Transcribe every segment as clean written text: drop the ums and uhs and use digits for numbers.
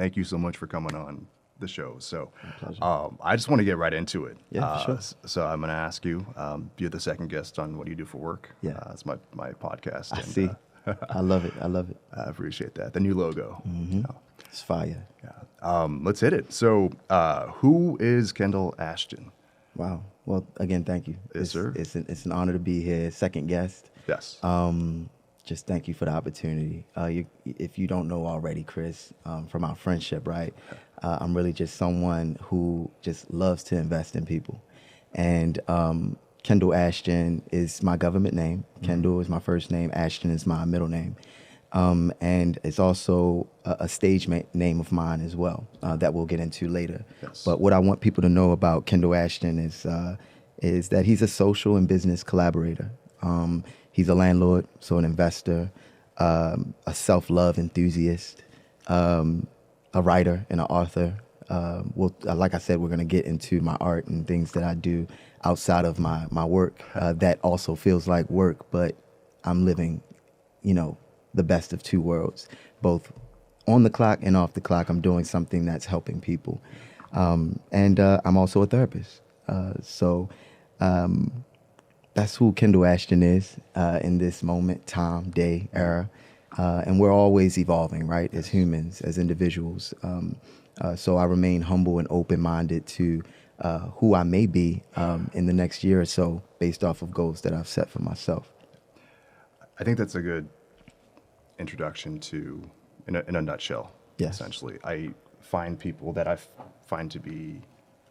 thank you so much for coming on the show. So I just want to get right into it. Yeah, for sure. So I'm going to ask you, you're the second guest on What Do You Do for Work? Yeah. It's my podcast. I see. I love it. I love it. I appreciate that. The new logo. It's fire. Yeah. Let's hit it. So who is Kendall Ashton? Wow. Well, again, thank you. Yes, sir. It's an honor to be here. Second guest. Yes. Just thank you for the opportunity. If you don't know already, Chris, from our friendship, right? I'm really just someone who just loves to invest in people. And Kendall Ashton is my government name. Kendall is my first name. Ashton is my middle name. And it's also a stage name of mine as well that we'll get into later. Yes. But what I want people to know about Kendall Ashton is that he's a social and business collaborator. He's a landlord, so an investor, a self-love enthusiast, a writer and an author. Like I said, we're going to get into my art and things that I do outside of my work that also feels like work, but I'm living, the best of two worlds, both on the clock and off the clock. I'm doing something that's helping people. And I'm also a therapist. So that's who Kendall Ashton is in this moment, time, day, era. And we're always evolving, right, as humans, as individuals. So I remain humble and open-minded to who I may be in the next year or so based off of goals that I've set for myself. I think that's a good introduction to, in a nutshell, Yes. essentially. I find people that I find to be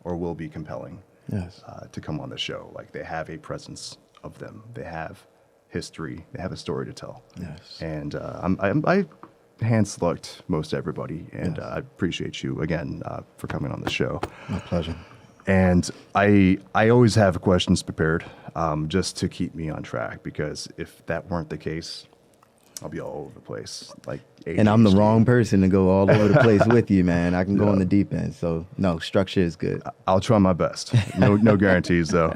or will be compelling. Yes. To come on the show. Like, they have a presence of them. They have history. They have a story to tell. Yes. And I hand select most everybody, and Yes. I appreciate you again for coming on the show. My pleasure. And I always have questions prepared just to keep me on track, because if that weren't the case, I'll be all over the place. Like ADHD. And I'm the wrong person to go all over the place with you, man. I can go on the deep end. So, no, structure is good. I'll try my best. No guarantees, though.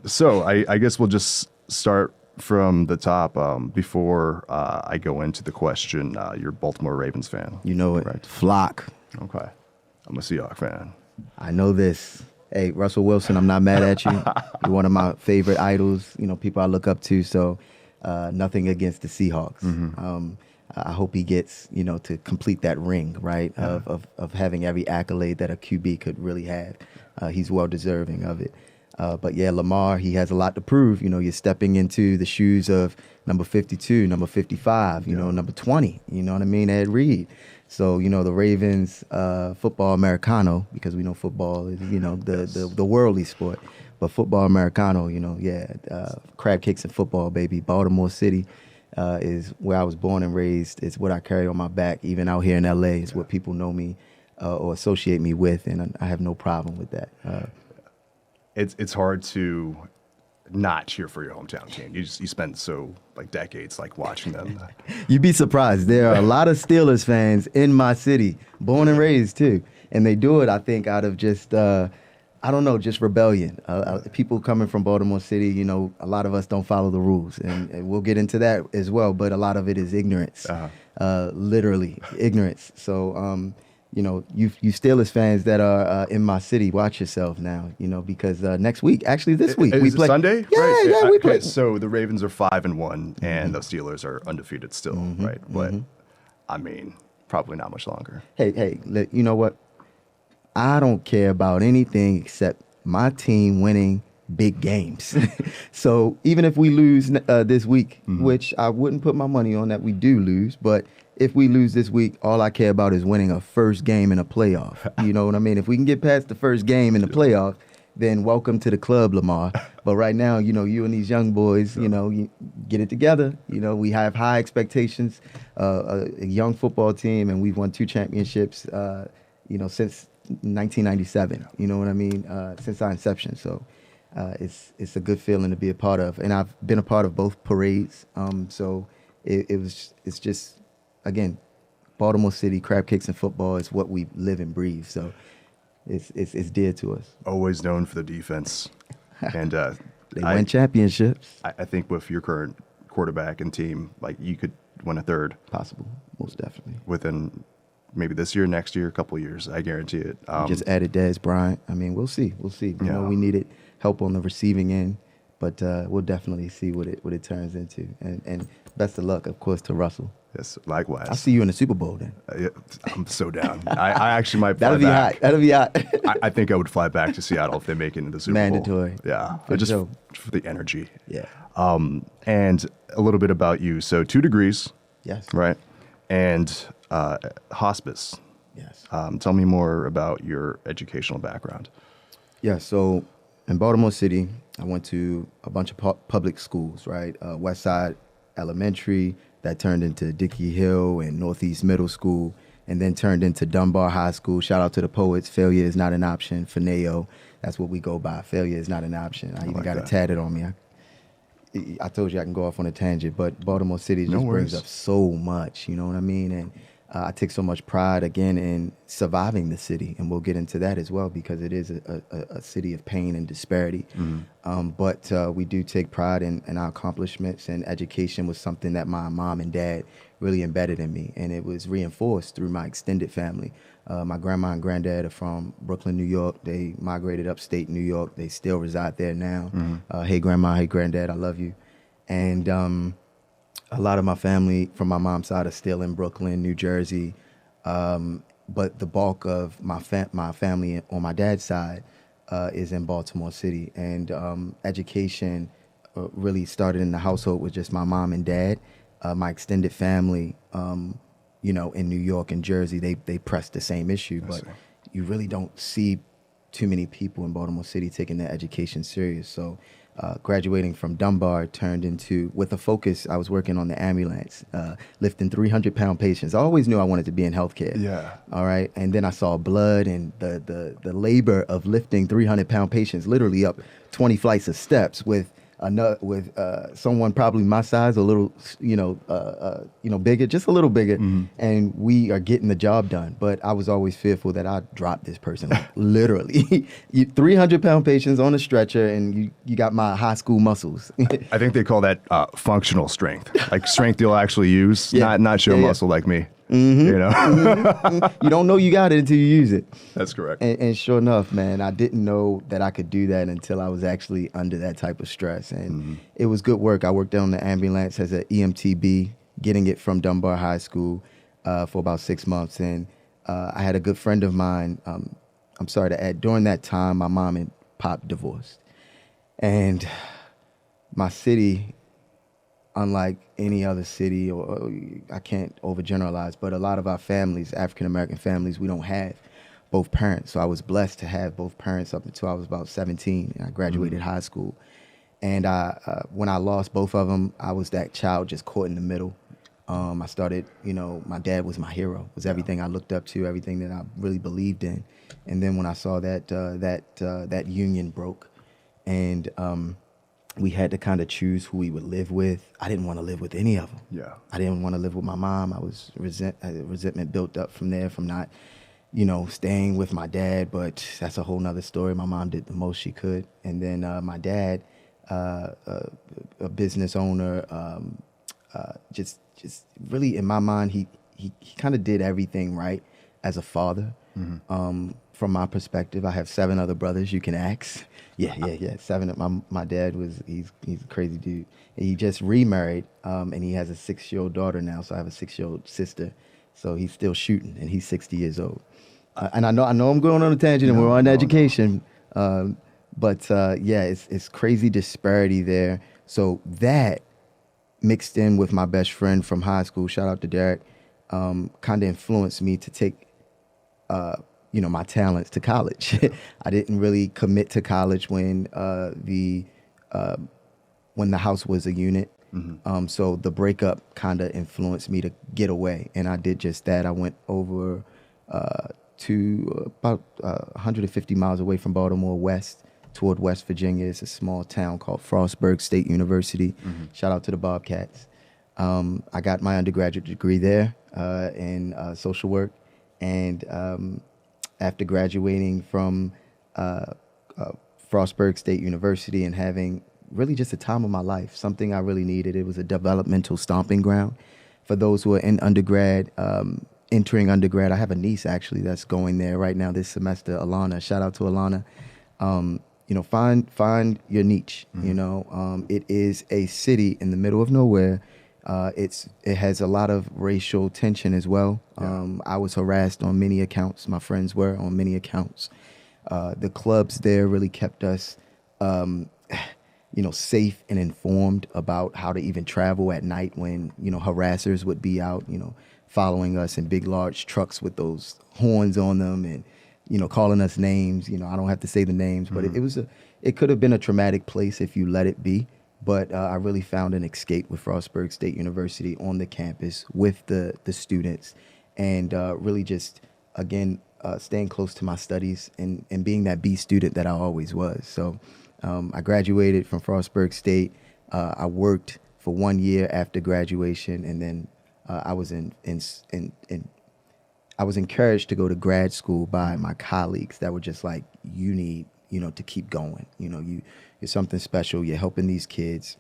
So I guess we'll just start from the top before I go into the question. You're a Baltimore Ravens fan. You know it. Right. Flock. Okay. I'm a Seahawks fan. I know this. Hey, Russell Wilson, I'm not mad at you. You're one of my favorite idols, people I look up to. So nothing against the Seahawks. I hope he gets, to complete that ring, right, of having every accolade that a QB could really have. He's well deserving of it. But yeah, Lamar, he has a lot to prove. You're stepping into the shoes of number 52, number 55, number 20, you know what I mean, Ed Reed. So, the Ravens, football Americano, because we know football is, the worldly sport. But football Americano, crab cakes and football, baby. Baltimore City is where I was born and raised. It's what I carry on my back. Even out here in L.A. It's what people know me or associate me with, and I have no problem with that. It's hard to not cheer for your hometown team. You spend decades watching them. You'd be surprised. There are a lot of Steelers fans in my city, born and raised too, and they do it, I think, out of just just rebellion. People coming from Baltimore City, a lot of us don't follow the rules, and we'll get into that as well. But a lot of it is ignorance, literally ignorance. So. You Steelers fans that are in my city, watch yourself now, because next week, actually this week, we play Sunday? Yeah, right. yeah, we play. Okay, so the Ravens are 5-1, and the Steelers are undefeated still, right? But, I mean, probably not much longer. Hey, you know what? I don't care about anything except my team winning big games. So even if we lose this week, which I wouldn't put my money on that we do lose, but if we lose this week, all I care about is winning a first game in a playoff. You know what I mean? If we can get past the first game in the playoff, then welcome to the club, Lamar. But right now, you and these young boys, you get it together. We have high expectations, a young football team, and we've won 2 championships, since 1997. You know what I mean? Since our inception. So it's a good feeling to be a part of. And I've been a part of both parades. So it's just, again, Baltimore City, crab cakes and football is what we live and breathe. So it's dear to us. Always known for the defense. And they win championships. I think with your current quarterback and team, you could win a third. Possible, most definitely. Within maybe this year, next year, a couple of years. I guarantee it. Just added Dez Bryant. I mean, we'll see. You know, we needed help on the receiving end, but we'll definitely see what it turns into. And best of luck, of course, to Russell. Yes, likewise. I'll see you in the Super Bowl then. I'm so down. I actually might fly That'll back. That'll be hot. I think I would fly back to Seattle if they make it into the Super Bowl. Mandatory. Yeah, just for the energy. Yeah. And a little bit about you. So 2 degrees. Yes. Right. And hospice. Yes. Tell me more about your educational background. Yeah, so in Baltimore City, I went to a bunch of public schools, right? West Side Elementary, that turned into Dickey Hill and Northeast Middle School, and then turned into Dunbar High School. Shout out to the poets. Failure is not an option. Fineo, that's what we go by. Failure is not an option. I even got it tatted on me. I told you I can go off on a tangent, but Baltimore City just brings up so much, you know what I mean? And I take so much pride, again, in surviving the city, and we'll get into that as well, because it is a city of pain and disparity. But we do take pride in our accomplishments, and education was something that my mom and dad really embedded in me, and it was reinforced through my extended family. My grandma and granddad are from Brooklyn, New York. They migrated upstate New York. They still reside there now. Hey, grandma, hey, granddad, I love you. And a lot of my family from my mom's side are still in Brooklyn, New Jersey. But the bulk of my family on my dad's side is in Baltimore City. And education really started in the household with just my mom and dad. My extended family, you know, in New York and Jersey, they press the same issue. But you really don't see too many people in Baltimore City taking their education serious. So graduating from Dunbar turned into, with a focus, I was working on the ambulance, lifting 300-pound patients. I always knew I wanted to be in healthcare. Yeah. All right. And then I saw blood and the labor of lifting 300-pound patients literally up 20 flights of steps with someone probably my size, a little, bigger, just a little bigger, and we are getting the job done. But I was always fearful that I'd drop this person, like, literally. 300-pound patients on a stretcher, and you got my high school muscles. I think they call that functional strength, like strength you'll actually use, not show muscle like me. You know, you don't know you got it until you use it. That's correct. And sure enough, man, I didn't know that I could do that until I was actually under that type of stress. And it was good work. I worked on the ambulance as an EMTB, getting it from Dunbar High School for about 6 months. And I had a good friend of mine. I'm sorry to add, during that time, my mom and pop divorced. And my city, unlike any other city, or I can't overgeneralize, but a lot of our families, African-American families, we don't have both parents. So I was blessed to have both parents up until I was about 17, and I graduated high school. And when I lost both of them, I was that child just caught in the middle. I started, my dad was my hero, was everything I looked up to, everything that I really believed in. And then when I saw that union broke, and we had to kind of choose who we would live with. I didn't want to live with any of them. Yeah. I didn't want to live with my mom. I was resentment built up from there, from not, staying with my dad. But that's a whole nother story. My mom did the most she could. And then my dad, a business owner, just really, in my mind, he kind of did everything right as a father. From my perspective, I have 7 other brothers. You can ask. Yeah. 7. My dad he's a crazy dude. He just remarried, and he has a 6-year-old daughter now. So I have a 6-year-old sister. So he's still shooting, and he's 60 years old. And I know I'm going on a tangent, and we're on education. But it's crazy disparity there. So that mixed in with my best friend from high school, shout out to Derek, kind of influenced me to take my talents to college. I didn't really commit to college when the house was a unit. So the breakup kind of influenced me to get away, and I did just that. I went over to about 150 miles away from Baltimore, west toward West Virginia. It's a small town called Frostburg State University. Shout out to the Bobcats. I got my undergraduate degree there in social work, and after graduating from Frostburg State University and having really just a time of my life, something I really needed. It was a developmental stomping ground for those who are in undergrad. entering undergrad. I have a niece actually that's going there right now this semester, Alana. Shout out to Alana. You know, find your niche. You know, it is a city in the middle of nowhere. It has a lot of racial tension as well. I was harassed on many accounts. My friends were on many accounts. The clubs there really kept us, you know, safe and informed about how to even travel at night when, you know, harassers would be out, you know, following us in big, large trucks with those horns on them and, you know, calling us names. You know, I don't have to say the names, but it could have been a traumatic place if you let it be. But I really found an escape with Frostburg State University on the campus with the students and really just, again, staying close to my studies and being that B student that I always was. So I graduated from Frostburg State. I worked for 1 year after graduation, and then I was I was encouraged to go to grad school by my colleagues that were just like, you need, you know, to keep going. You know, you're something special. You're helping these kids.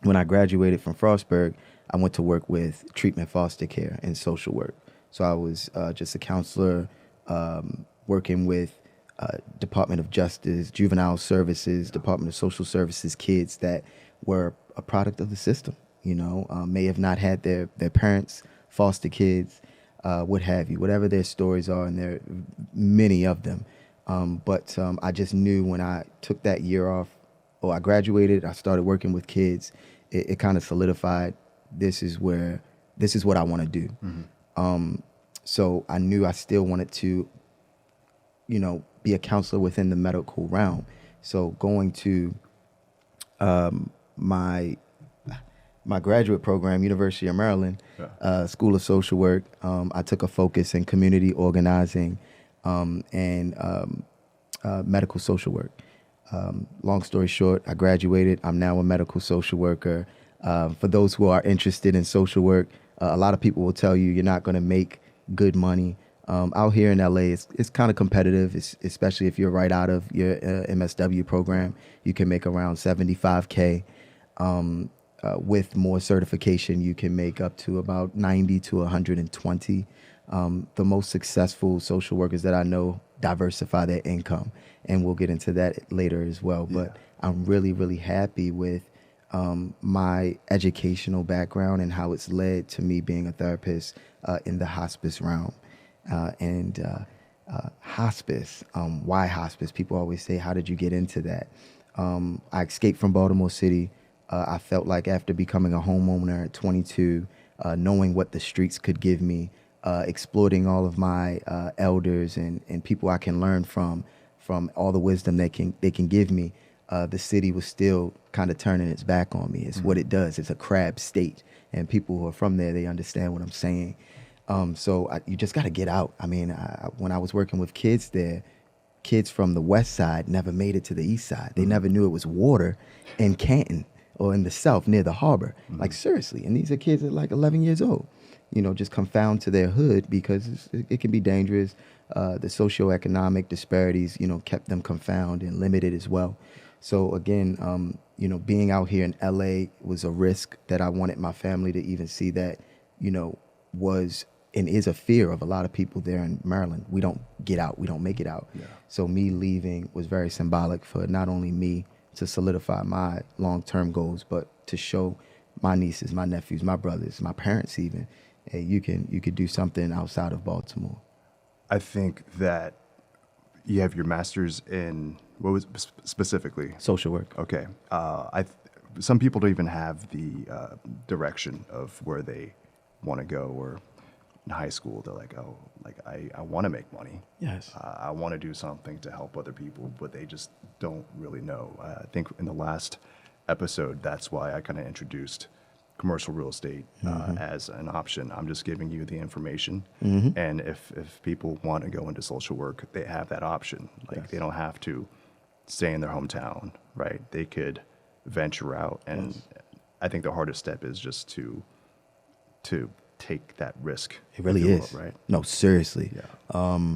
When I graduated from Frostburg, I went to work with treatment foster care and social work. So I was just a counselor working with Department of Justice, Juvenile Services, Department of Social Services kids that were a product of the system, you know, may have not had their parents, foster kids, what have you, whatever their stories are, and there are many of them. But I just knew when I took that year off, I graduated, I started working with kids, it kind of solidified, this is what I want to do. So I knew I still wanted to, you know, be a counselor within the medical realm. So going to my graduate program, University of Maryland, School of Social Work, I took a focus in community organizing and medical social work. Long story short, I graduated. I'm now a medical social worker. For those who are interested in social work, a lot of people will tell you you're not going to make good money. Out here in LA, it's kind of competitive, especially if you're right out of your MSW program. You can make around $75K. With more certification, you can make up to about 90 to 120. The most successful social workers that I know diversify their income, and we'll get into that later as well. Yeah. But I'm really, really happy with my educational background and how it's led to me being a therapist in the hospice realm. Hospice, why hospice? People always say, how did you get into that? I escaped from Baltimore City. I felt like after becoming a homeowner at 22, knowing what the streets could give me, exploiting all of my elders and people I can learn from all the wisdom they can give me, the city was still kind of turning its back on me. It's what it does. It's a crab state. And people who are from there, they understand what I'm saying. You just got to get out. I mean, when I was working with kids there, kids from the west side never made it to the east side. They never knew it was water in Canton or in the south near the harbor. Like, seriously. And these are kids that are like 11 years old, you know, just confound to their hood because it can be dangerous. The socioeconomic disparities, you know, kept them confound and limited as well. So again, you know, being out here in LA was a risk that I wanted my family to even see that, you know, was and is a fear of a lot of people there in Maryland. We don't get out. We don't make it out. Yeah. So me leaving was very symbolic for not only me to solidify my long-term goals, but to show my nieces, my nephews, my brothers, my parents even, hey, you could do something outside of Baltimore. I think that you have your master's in, what was specifically? Social work. Okay. Some people don't even have the direction of where they want to go, or in high school, they're like, oh, like I want to make money. Yes. I want to do something to help other people, but they just don't really know. I think in the last episode, that's why I kind of introduced commercial real estate as an option. I'm just giving you the information. And if people want to go into social work, they have that option. Like, they don't have to stay in their hometown, right? They could venture out. And I think the hardest step is just to take that risk. It really is. Right? No, seriously. Yeah.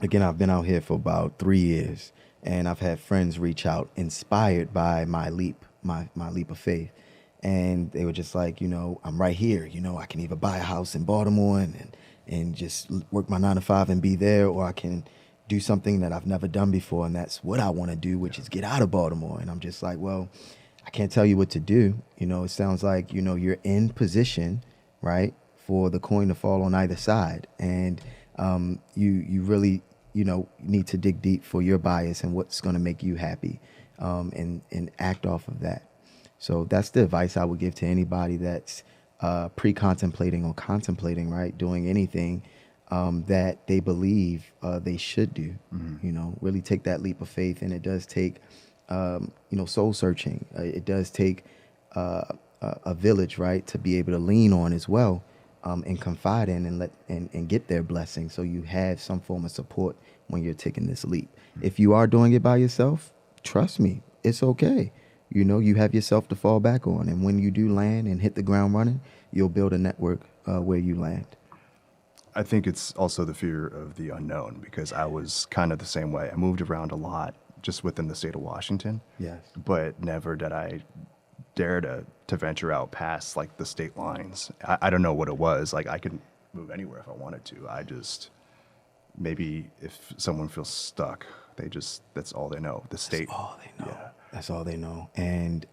Again, I've been out here for about 3 years, and I've had friends reach out inspired by my leap of faith. And they were just like, you know, I'm right here. You know, I can either buy a house in Baltimore and just work my 9 to 5 and be there, or I can do something that I've never done before, and that's what I want to do, which is get out of Baltimore. And I'm just like, well, I can't tell you what to do. It sounds like, you're in position, right, for the coin to fall on either side. And you really, need to dig deep for your bias and what's going to make you happy, and act off of that. So that's the advice I would give to anybody that's pre-contemplating or contemplating, right, doing anything that they believe they should do. Really take that leap of faith. And it does take, soul searching. It does take a village, right, to be able to lean on as well, and confide in and get their blessing. So you have some form of support when you're taking this leap. If you are doing it by yourself, trust me, it's okay. You have yourself to fall back on. And when you do land and hit the ground running, you'll build a network where you land. I think it's also the fear of the unknown, because I was kind of the same way. I moved around a lot just within the state of Washington. Yes. But never did I dare to venture out past like the state lines. I don't know what it was. Like, I could move anywhere if I wanted to. Maybe if someone feels stuck, that's all they know. The state. That's all they know. Yeah. That's all they know. And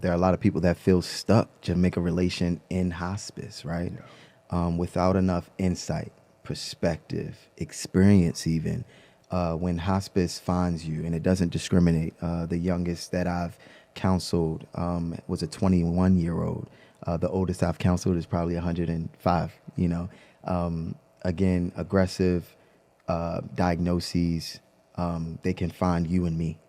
there are a lot of people that feel stuck to make a relation in hospice, right? Yeah. Without enough insight, perspective, experience even. When hospice finds you, and it doesn't discriminate. The youngest that I've counseled was a 21-year-old. The oldest I've counseled is probably 105, Again, aggressive diagnoses. They can find you and me.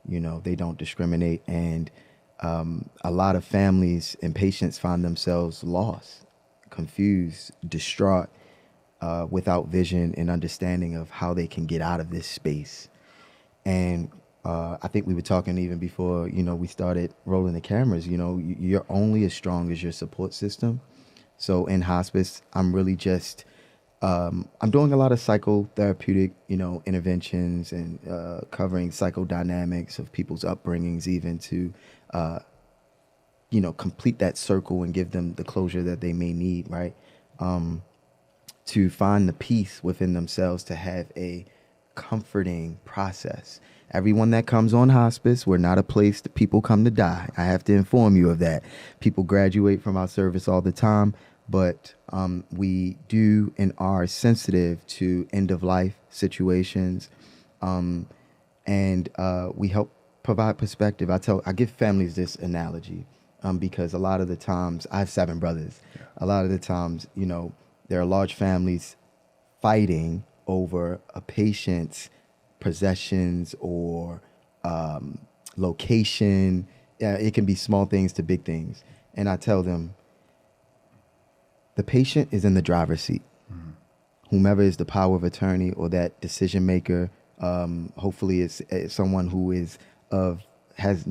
They don't discriminate. And a lot of families and patients find themselves lost, confused, distraught, without vision and understanding of how they can get out of this space. And I think we were talking even before, we started rolling the cameras. You're only as strong as your support system. So in hospice, I'm really just, I'm doing a lot of psychotherapeutic, interventions, and covering psychodynamics of people's upbringings, even to, complete that circle and give them the closure that they may need, right? To find the peace within themselves, to have a comforting process. Everyone that comes on hospice, we're not a place that people come to die. I have to inform you of that. People graduate from our service all the time, but we do and are sensitive to end-of-life situations, and we help provide perspective. I give families this analogy, because a lot of the times, I have 7 brothers. Yeah. A lot of the times, there are large families fighting over a patient's possessions or location. It can be small things to big things. And I tell them, the patient is in the driver's seat. Mm-hmm. Whomever is the power of attorney or that decision maker, hopefully it's someone who has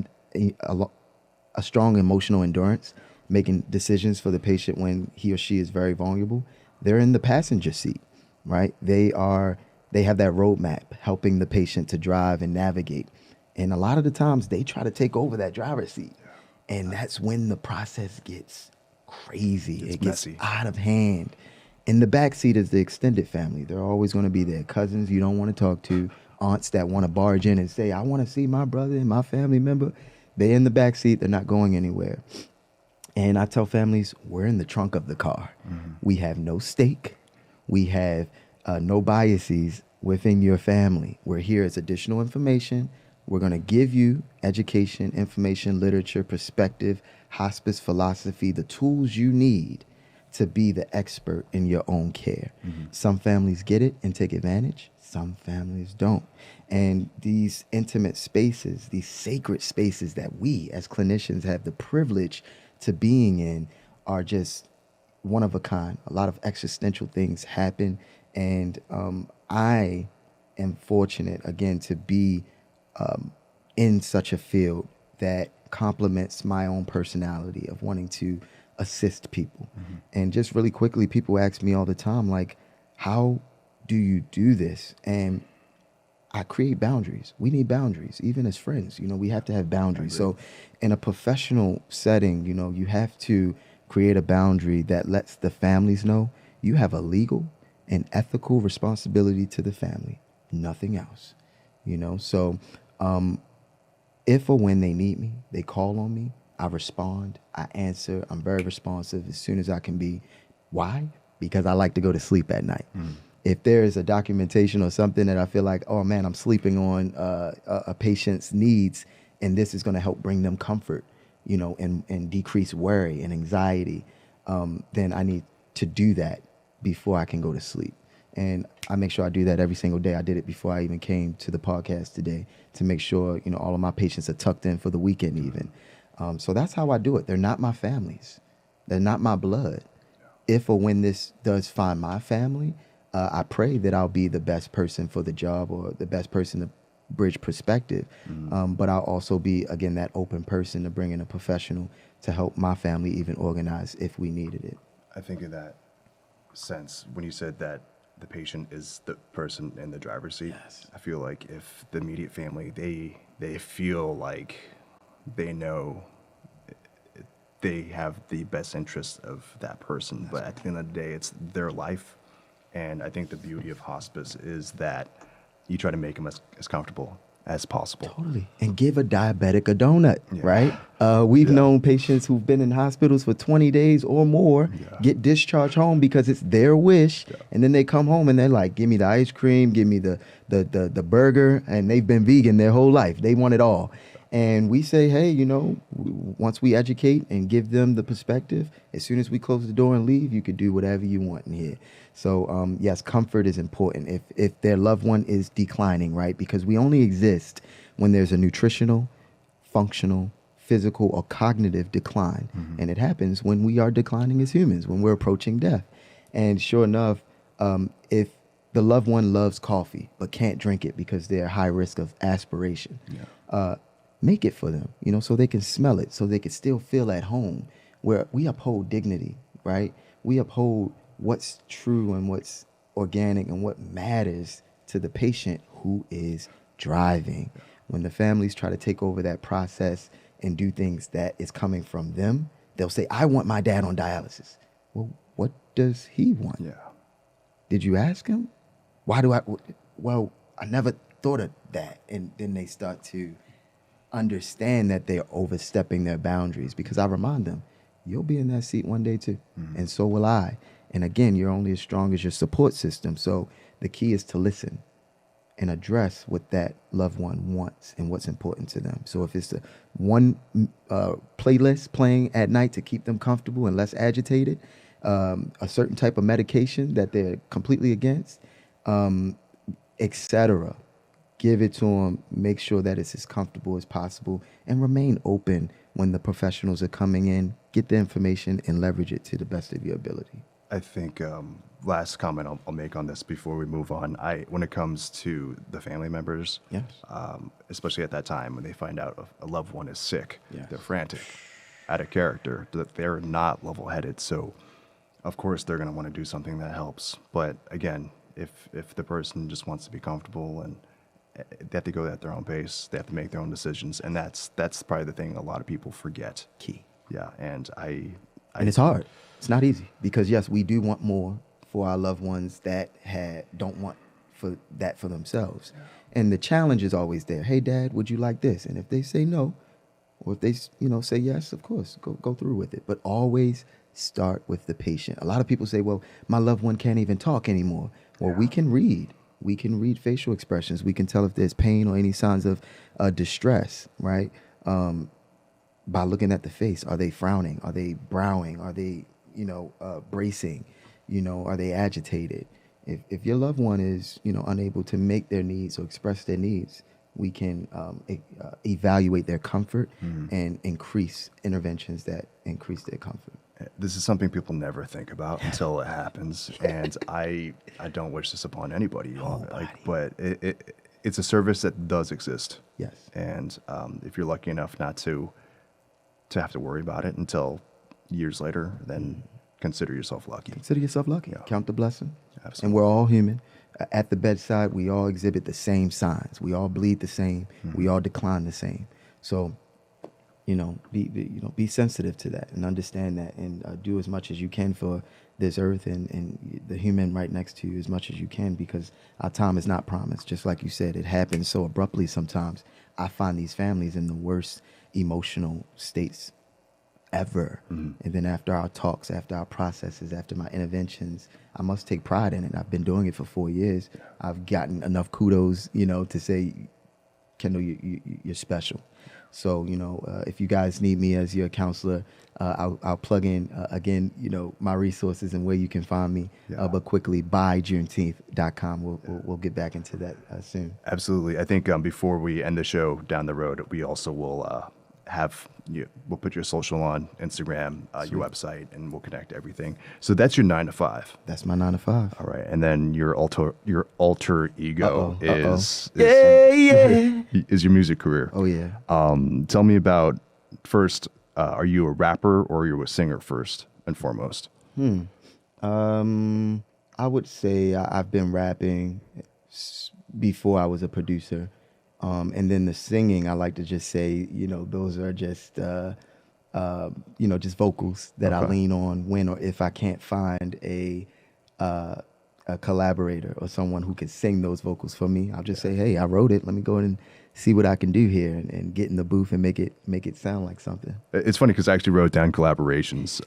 a strong emotional endurance, making decisions for the patient when he or she is very vulnerable. They're in the passenger seat, right? They have that roadmap helping the patient to drive and navigate. And a lot of the times they try to take over that driver's seat. And that's when the process gets crazy. It gets messy, out of hand. In the back seat is the extended family. They're always going to be there. Cousins you don't want to talk to, aunts that want to barge in and say, I want to see my brother and my family member. They're in the back seat. They're not going anywhere. And I tell families, we're in the trunk of the car. Mm-hmm. We have no stake. We have no biases within your family. We're here as additional information. We're going to give you education, information, literature, perspective, hospice philosophy, the tools you need to be the expert in your own care. Mm-hmm. Some families get it and take advantage. Some families don't. And these intimate spaces, these sacred spaces that we as clinicians have the privilege to being in are just one of a kind. A lot of existential things happen. And I am fortunate, again, to be in such a field that complements my own personality of wanting to assist people. Mm-hmm. And just really quickly, people ask me all the time, like, how do you do this? And I create boundaries. We need boundaries, even as friends. We have to have boundaries. So in a professional setting, you have to create a boundary that lets the families know you have a legal an ethical responsibility to the family, nothing else. So if or when they need me, they call on me, I respond, I answer, I'm very responsive as soon as I can be. Why? Because I like to go to sleep at night. If there is a documentation or something that I feel like, oh man, I'm sleeping on a patient's needs, and this is going to help bring them comfort, and decrease worry and anxiety, then I need to do that before I can go to sleep. And I make sure I do that every single day. I did it before I even came to the podcast today to make sure, all of my patients are tucked in for the weekend even. So that's how I do it. They're not my families. They're not my blood. If or when this does find my family, I pray that I'll be the best person for the job or the best person to bridge perspective. But I'll also be, again, that open person to bring in a professional to help my family even organize if we needed it. I think in that sense, when you said that the patient is the person in the driver's seat, Yes. I feel like if the immediate family, they feel like they know they have the best interest of that person, but at the end of the day, it's their life. And I think the beauty of hospice is that you try to make them as comfortable as possible. Totally. And give a diabetic a donut, Yeah. right? We've known patients who've been in hospitals for 20 days or more get discharged home because it's their wish. And then they come home and they're like, give me the ice cream, give me the burger. And they've been vegan their whole life. They want it all. And we say, hey, once we educate and give them the perspective, as soon as we close the door and leave, you can do whatever you want in here. So, yes, comfort is important if their loved one is declining, right? Because we only exist when there's a nutritional, functional, physical, or cognitive decline. And it happens when we are declining as humans, when we're approaching death. And sure enough, if the loved one loves coffee but can't drink it because they're high risk of aspiration, make it for them, so they can smell it, so they can still feel at home, where we uphold dignity, right? We uphold what's true and what's organic and what matters to the patient who is driving. When the families try to take over that process and do things that is coming from them, they'll say, I want my dad on dialysis. Well, what does he want? Yeah. Did you ask him? Well, I never thought of that. And then they start to understand that they're overstepping their boundaries, because I remind them, you'll be in that seat one day too. And so will I. And again, you're only as strong as your support system. So the key is to listen and address what that loved one wants and what's important to them. So if it's the one playlist playing at night to keep them comfortable and less agitated, a certain type of medication that they're completely against, etc., give it to them, make sure that it's as comfortable as possible, and remain open when the professionals are coming in. Get the information and leverage it to the best of your ability. I think last comment I'll make on this before we move on. When it comes to the family members, Yes. Especially at that time when they find out a loved one is sick, Yes. they're frantic, out of character, that they're not level-headed. So, of course, they're going to want to do something that helps. But again, if the person just wants to be comfortable and they have to go at their own pace, they have to make their own decisions, and that's probably the thing a lot of people forget. Key. Yeah, and And it's hard. It's not easy, because yes, we do want more for our loved ones that don't want for themselves. Yeah. And the challenge is always there. Hey, Dad, would you like this? And if they say no, or if they say yes, of course, go through with it. But always start with the patient. A lot of people say, well, my loved one can't even talk anymore. Well, we can read. We can read facial expressions. We can tell if there's pain or any signs of distress, right? By looking at the face. Are they frowning? Are they browing? Are they, bracing? Are they agitated? If your loved one is, unable to make their needs or express their needs, we can evaluate their comfort and increase interventions that increase their comfort. This is something people never think about until it happens, and I don't wish this upon anybody. But it's a service that does exist. Yes. And if you're lucky enough not to have to worry about it until years later, then consider yourself lucky. Consider yourself lucky. Yeah. Count the blessing. Absolutely. And we're all human. At the bedside, we all exhibit the same signs. We all bleed the same. We all decline the same. So, be sensitive to that and understand that, and do as much as you can for this earth and the human right next to you as much as you can, because our time is not promised. Just like you said, it happens so abruptly sometimes. I find these families in the worst emotional states ever. And then after our talks, after our processes, after my interventions, I must take pride in it. I've been doing it for 4 years. I've gotten enough kudos, to say, Kendall, you're special. So, if you guys need me as your counselor, I'll plug in, again, my resources and where you can find me. But quickly, buyjuneteenth.com. We'll get back into that soon. Absolutely. I think before we end the show down the road, we also will we'll put your social on Instagram, your website, and we'll connect everything. So that's your 9 to 5. That's my 9 to 5. All right, and then your alter ego is your music career. Oh yeah. Tell me about first. Are you a rapper or are you a singer first and foremost? I would say I've been rapping before I was a producer. And then the singing, I like to just say, those are just, just vocals that I lean on when or if I can't find a collaborator or someone who can sing those vocals for me. I'll just say, hey, I wrote it. Let me go in and see what I can do here and get in the booth and make it sound like something. It's funny because I actually wrote down collaborations.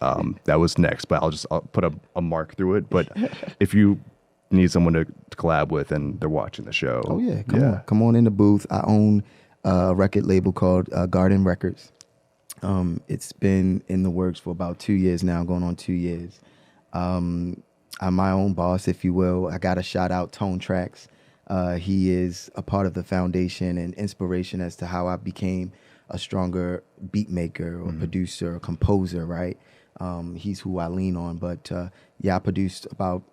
That was next, but I'll put a mark through it. But if you need someone to collab with and they're watching the show. Oh yeah, come on in the booth. I own a record label called Garden Records. It's been in the works for about 2 years now, going on 2 years. I'm my own boss, if you will. I got to shout out Tone Tracks. He is a part of the foundation and inspiration as to how I became a stronger beat maker or producer or composer, right? He's who I lean on. But I produced about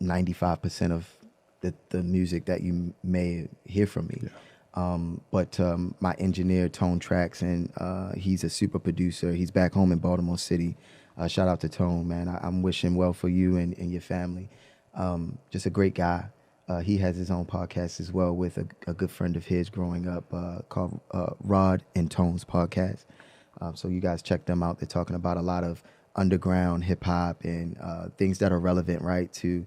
95% of the music that you may hear from me. But my engineer, Tone Tracks, and he's a super producer. He's back home in Baltimore City. Shout out to Tone, man. I'm wishing well for you and your family. Just a great guy. He has his own podcast as well with a good friend of his growing up called Rod and Tone's podcast. So you guys check them out. They're talking about a lot of underground hip hop and things that are relevant, right, to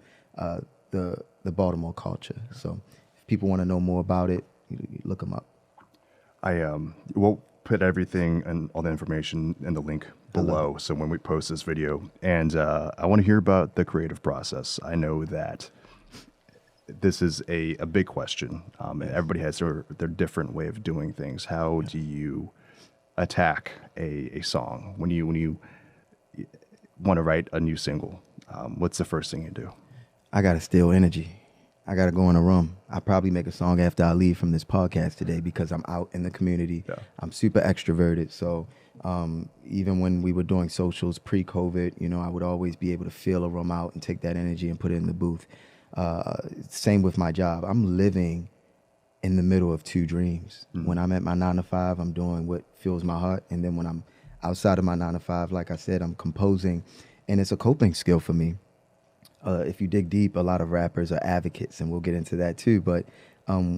the Baltimore culture. So if people want to know more about it, you look them up. I will put everything and all the information in the link below. So when we post this video, and I want to hear about the creative process. I know that this is a big question. And everybody has their different way of doing things. How do you attack a song when you want to write a new single? What's the first thing you do? I got to steal energy. I got to go in a room. I probably make a song after I leave from this podcast today because I'm out in the community. Yeah. I'm super extroverted. So even when we were doing socials pre-COVID, I would always be able to feel a room out and take that energy and put it in the booth. Same with my job. I'm living in the middle of two dreams. When I'm at my 9 to 5, I'm doing what fills my heart. And then when I'm outside of my 9 to 5, like I said, I'm composing. And it's a coping skill for me. If you dig deep, a lot of rappers are advocates, and we'll get into that too. But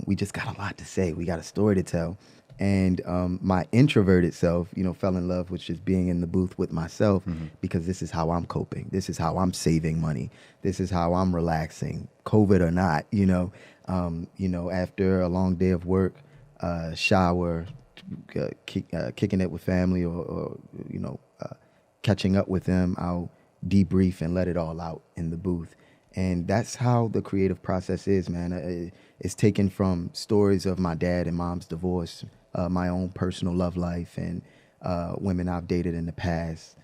we just got a lot to say. We got a story to tell. And my introverted self, fell in love with just being in the booth with myself because this is how I'm coping. This is how I'm saving money. This is how I'm relaxing, COVID or not. After a long day of work, shower, kicking it with family, or catching up with them, I'll debrief and let it all out in the booth. And that's how the creative process is, man. It's taken from stories of my dad and mom's divorce, my own personal love life, and women I've dated in the past,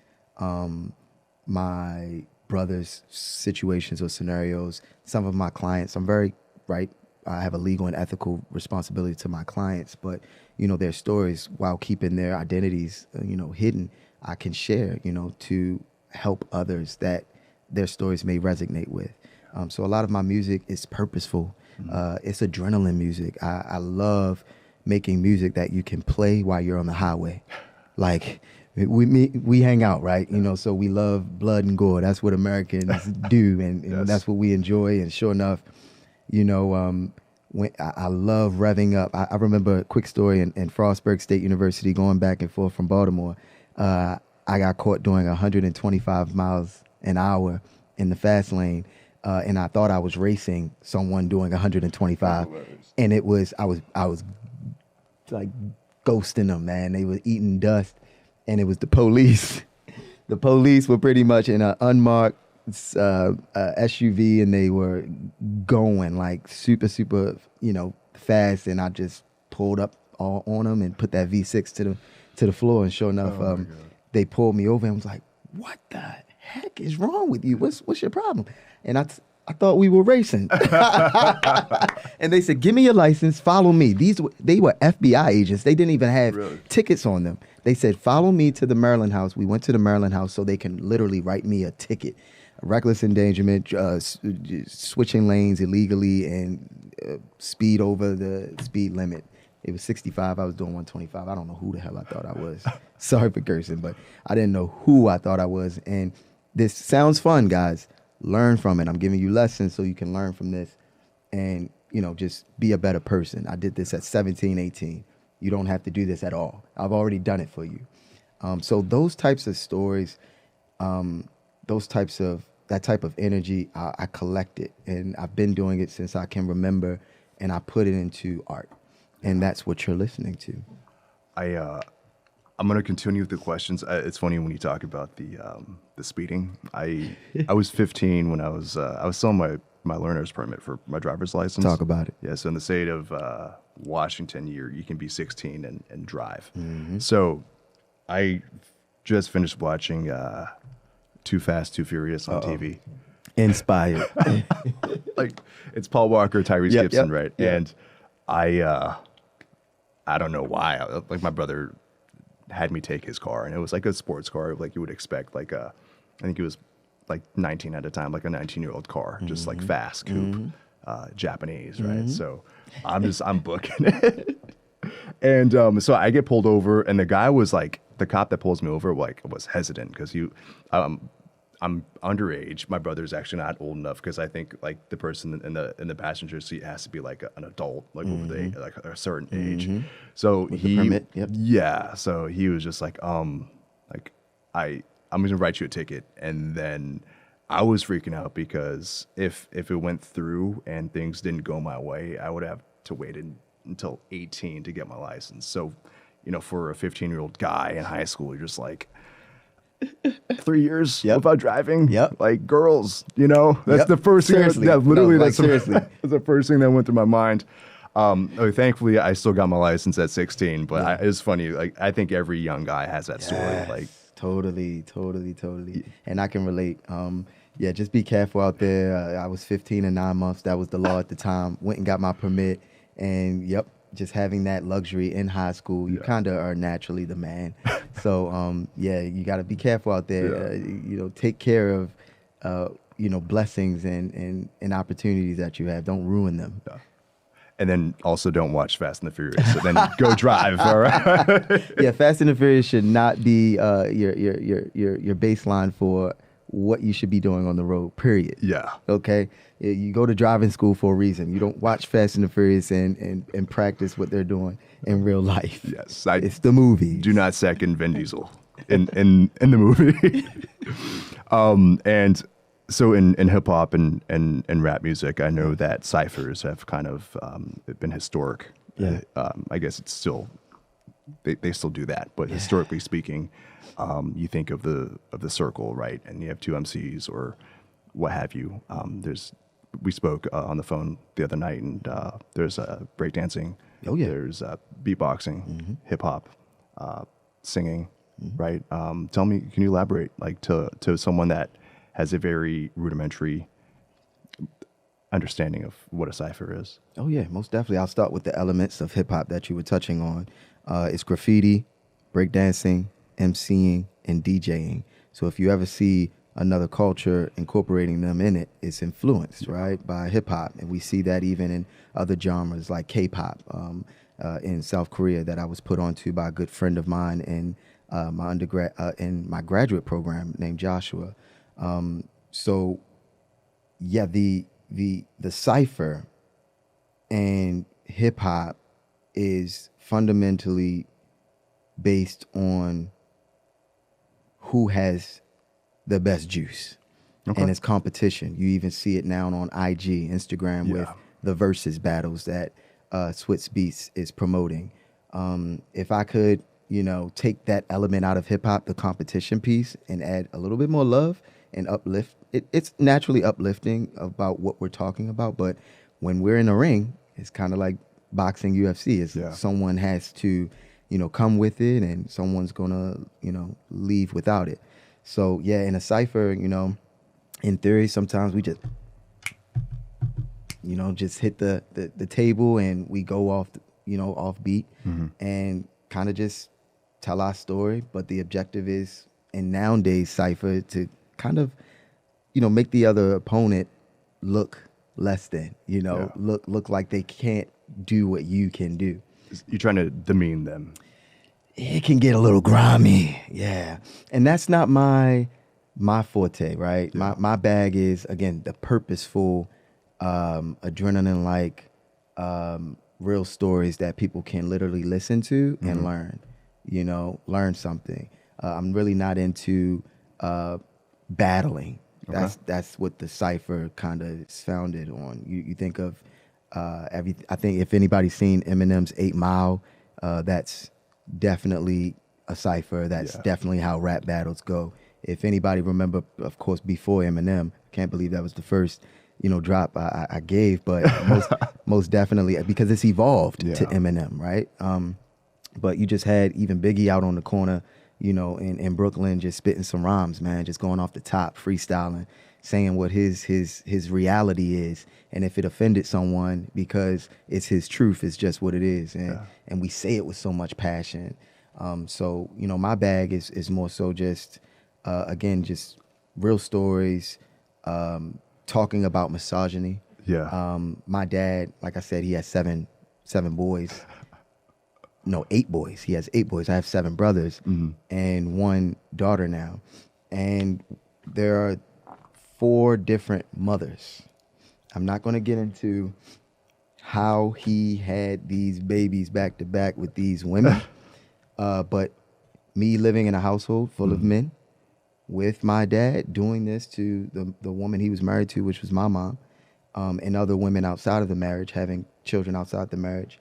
my brother's situations or scenarios, some of my clients. I'm very, right, I have a legal and ethical responsibility to my clients, but, their stories, while keeping their identities, hidden, I can share, to help others that their stories may resonate with. So a lot of my music is purposeful. It's adrenaline music. I love making music that you can play while you're on the highway. Like we hang out, right? So we love blood and gore. That's what Americans do, and Yes. that's what we enjoy. And sure enough, when I love revving up. I remember a quick story in Frostburg State University, going back and forth from Baltimore. I got caught doing 125 miles an hour in the fast lane, and I thought I was racing someone doing 125, and I was like ghosting them, man. They were eating dust, and it was the police. The police were pretty much in an unmarked SUV, and they were going like super, fast, and I just pulled up all on them and put that V6 to the floor, and sure enough, they pulled me over and was like, "What the heck is wrong with you? What's your problem?" And I thought we were racing. And they said, "Give me your license, follow me." They were FBI agents. They didn't even have tickets on them. They said, "Follow me to the Maryland house." We went to the Maryland house so they can literally write me a ticket. Reckless endangerment, switching lanes illegally, and speed over the speed limit. It was 65. I was doing 125. I don't know who the hell I thought I was. Sorry for cursing, but I didn't know who I thought I was. And this sounds fun, guys. Learn from it. I'm giving you lessons so you can learn from this and, just be a better person. I did this at 17, 18. You don't have to do this at all. I've already done it for you. So those types of stories, that type of energy, I collect it. And I've been doing it since I can remember, and I put it into art. And that's what you're listening to. I'm going to continue with the questions. It's funny when you talk about the speeding. I was 15 when I was selling my learner's permit for my driver's license. Talk about it. Yeah, so in the state of Washington, you can be 16 and drive. Mm-hmm. So I just finished watching Too Fast, Too Furious on TV. Inspired. Like, it's Paul Walker, Tyrese Gibson, right? Yep. And I don't know why. Like, my brother had me take his car, and it was like a sports car, like you would expect. Like I think it was like 19 at a time, like a 19-year-old car, just like fast coupe, Japanese, right? So I'm booking it, and so I get pulled over, and the guy was like, the cop that pulls me over, like, was hesitant because I'm underage. My brother's actually not old enough because I think like the person in the passenger seat has to be like an adult, like over the like a certain age. So With the permit, yeah. So he was just like I'm gonna write you a ticket, and then I was freaking out because if it went through and things didn't go my way, I would have to wait until 18 to get my license. So, for a 15-year-old guy in high school, you're just like, 3 years without driving. Like, girls, that's the first seriously. thing. Literally, no, that's seriously. that's the first thing that went through my mind. Thankfully, I still got my license at 16. But it's funny. Like, I think every young guy has that story. Like, totally. And I can relate. Just be careful out there. I was 15 and 9 months. That was the law at the time. Went and got my permit, and just having that luxury in high school, you kind of are naturally the man. So, you got to be careful out there. Take care of, blessings and opportunities that you have. Don't ruin them. And then also don't watch Fast and the Furious. So then go drive, all right? Yeah, Fast and the Furious should not be your baseline for what you should be doing on the road, period. Yeah. Okay? You go to driving school for a reason. You don't watch Fast and the Furious and practice what they're doing in real life. Yes. It's the movie. Do not second Vin Diesel in the movie. And so in hip hop and rap music, I know that ciphers have kind of been historic. Yeah. I guess it's still, they still do that, but historically speaking, you think of the circle, right? And you have two MCs or what have you. We spoke on the phone the other night, and there's breakdancing. Oh yeah. There's beatboxing, hip hop, singing, right? Tell me, can you elaborate, like, to someone that has a very rudimentary understanding of what a cipher is? Oh yeah, most definitely. I'll start with the elements of hip hop that you were touching on. It's graffiti, breakdancing, MCing, and DJing. So if you ever see another culture incorporating them in it, it's influenced, right, by hip hop. And we see that even in other genres like K-pop in South Korea that I was put onto by a good friend of mine in my undergrad in my graduate program named Joshua. The cipher and hip hop is fundamentally based on who has the best juice. Okay. and it's competition. You even see it now on IG, Instagram with Yeah. the versus battles that Switz Beats is promoting. If I could, take that element out of hip hop, the competition piece, and add a little bit more love and uplift, it's naturally uplifting about what we're talking about. But when we're in the ring, it's kind of like boxing, UFC. It's Yeah. someone has to, come with it, and someone's gonna, leave without it. So yeah, in a cipher, in theory, sometimes we just hit the table and we go off, off beat and kind of just tell our story. But the objective is, in nowadays cipher, to kind of, make the other opponent look less than, Yeah. look like they can't do what you can do. You're trying to demean them. It can get a little grimy, yeah. And that's not my forte, right? Yeah. My bag is, again, the purposeful, adrenaline like real stories that people can literally listen to and learn something. I'm really not into battling. Okay. That's what the cipher kind of is founded on. You think of I think if anybody's seen Eminem's 8 Mile, that's definitely a cipher. That's Yeah. definitely how rap battles go. If anybody remember, of course, before Eminem, can't believe that was the first, drop I gave, but most definitely, because it's evolved to Yeah. Eminem, right? But you just had even Biggie out on the corner, in Brooklyn, just spitting some rhymes, man, just going off the top, freestyling, saying what his reality is. And if it offended someone because it's his truth, it's just what it is. And we say it with so much passion. So, my bag is more so just, again, just real stories, talking about misogyny. Yeah. My dad, like I said, he has seven boys. No, 8 boys. He has 8 boys. I have 7 brothers and 1 daughter now. And there are 4 different mothers. I'm not going to get into how he had these babies back to back with these women. But me living in a household full of men, with my dad doing this to the woman he was married to, which was my mom, and other women outside of the marriage, having children outside the marriage.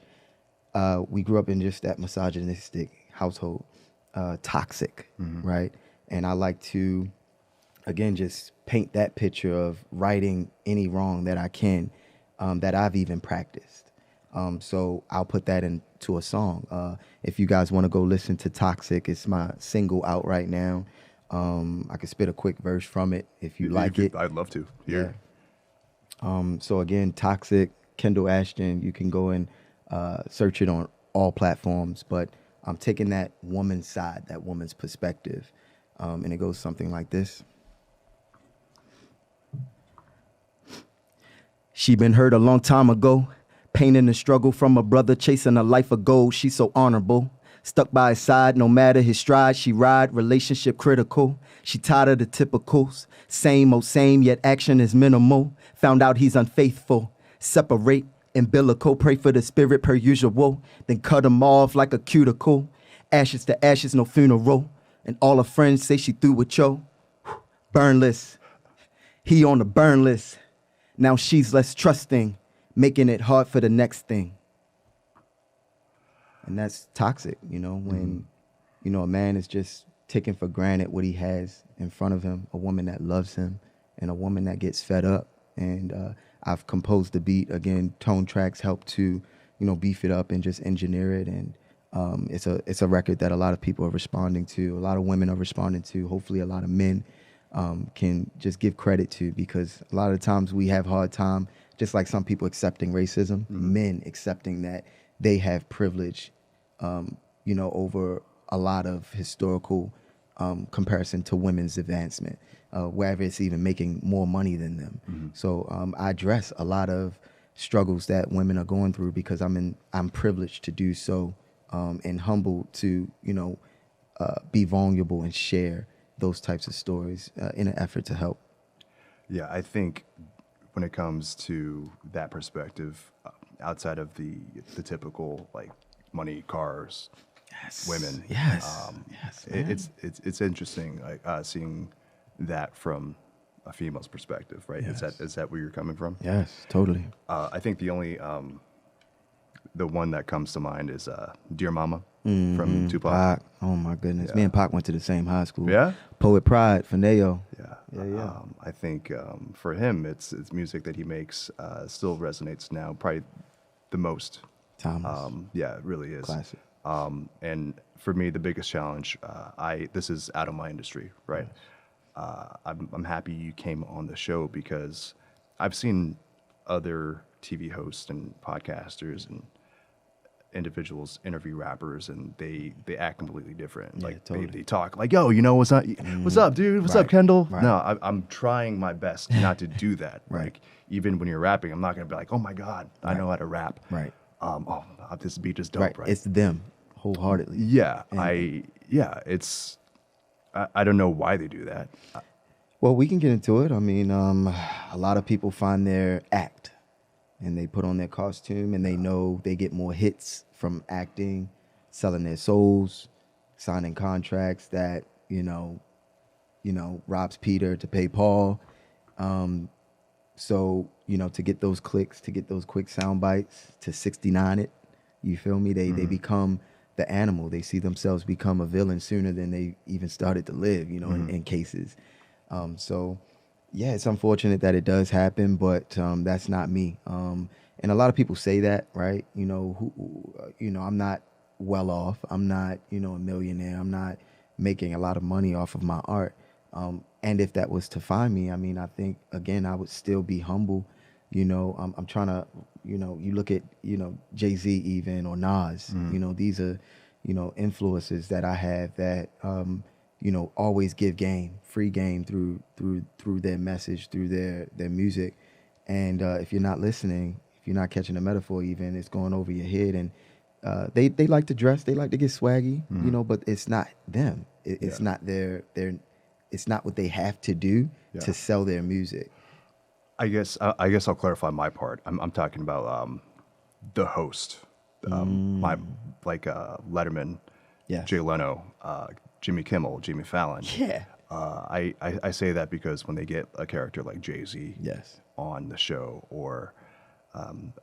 We grew up in just that misogynistic household, toxic, right? And I like to, again, just paint that picture of righting any wrong that I can, that I've even practiced. So I'll put that into a song. If you guys want to go listen to Toxic, it's my single out right now. I could spit a quick verse from it if you like it. I'd love to. Yeah. So again, Toxic, Kendall Ashton, you can go and search it on all platforms, but I'm taking that woman's side, that woman's perspective. And it goes something like this. She been hurt a long time ago, pain and the struggle from a brother chasing a life of gold. She's so honorable, stuck by his side, no matter his stride, she ride, relationship critical. She tired of the typicals, same old same, yet action is minimal. Found out he's unfaithful, separate, umbilical, pray for the spirit per usual, then cut him off like a cuticle. Ashes to ashes, no funeral, and all her friends say she through with yo. Burn list, he on the burn list. Now she's less trusting, making it hard for the next thing. And that's toxic, when, a man is just taking for granted what he has in front of him, a woman that loves him, and a woman that gets fed up. And I've composed the beat. Again, tone tracks help to, beef it up and just engineer it. And it's a record that a lot of people are responding to, a lot of women are responding to, hopefully a lot of men can just give credit to, because a lot of times we have hard time, just like some people accepting racism, men accepting that they have privilege, over a lot of historical comparison to women's advancement, wherever it's even making more money than them. So I address a lot of struggles that women are going through because I'm privileged to do so, and humbled to, be vulnerable and share those types of stories in an effort to help. Yeah, I think when it comes to that perspective, outside of the typical like money, cars, women, Yes. it's interesting, like seeing that from a female's perspective, right? Yes. Is that where you're coming from? Yes, totally. I think the only the one that comes to mind is Dear Mama from Tupac. Pac. Oh my goodness. Yeah. Me and Pac went to the same high school. Yeah? Poet Pride, Fineo. Yeah. Yeah. I think for him, it's music that he makes still resonates now, probably the most. Timeless. Yeah, it really is. Classic. And for me, the biggest challenge, this is out of my industry, right? I'm happy you came on the show because I've seen other TV hosts and podcasters and individuals interview rappers, and they act completely different. Yeah, Like totally. they talk like, "Yo, you know what's up? What's up, dude? What's up, Right. Kendall?" Right. No, I'm trying my best not to do that. Right. Like even when you're rapping, I'm not gonna be like, "Oh my God, I know how to rap." Right. Oh, this beat is dope, Right. right? It's them wholeheartedly. Yeah, And- it's I don't know why they do that. Well, we can get into it. I mean, a lot of people find their act and they put on their costume and they know they get more hits from acting, selling their souls, signing contracts that, robs Peter to pay Paul. So, to get those clicks, to get those quick sound bites, to 69 it, you feel me? They become the animal. They see themselves become a villain sooner than they even started to live, in cases. So, yeah, it's unfortunate that it does happen, but that's not me. And a lot of people say that, right? I'm not well off. I'm not, a millionaire. I'm not making a lot of money off of my art. And if that was to find me, I mean, I think, again, I would still be humble. I'm trying to, you look at, Jay-Z even or Nas, these are, influences that I have that, always give game, free game through their message, through their music. And if you're not listening, if you're not catching the metaphor even, it's going over your head. And they like to dress, they like to get swaggy, but it's not them. It's not it's not what they have to do to sell their music. I guess I'll clarify my part. I'm talking about the host, my Letterman, Yes. Jay Leno, Jimmy Kimmel, Jimmy Fallon. Yeah. I say that because when they get a character like Jay-Z Yes. on the show or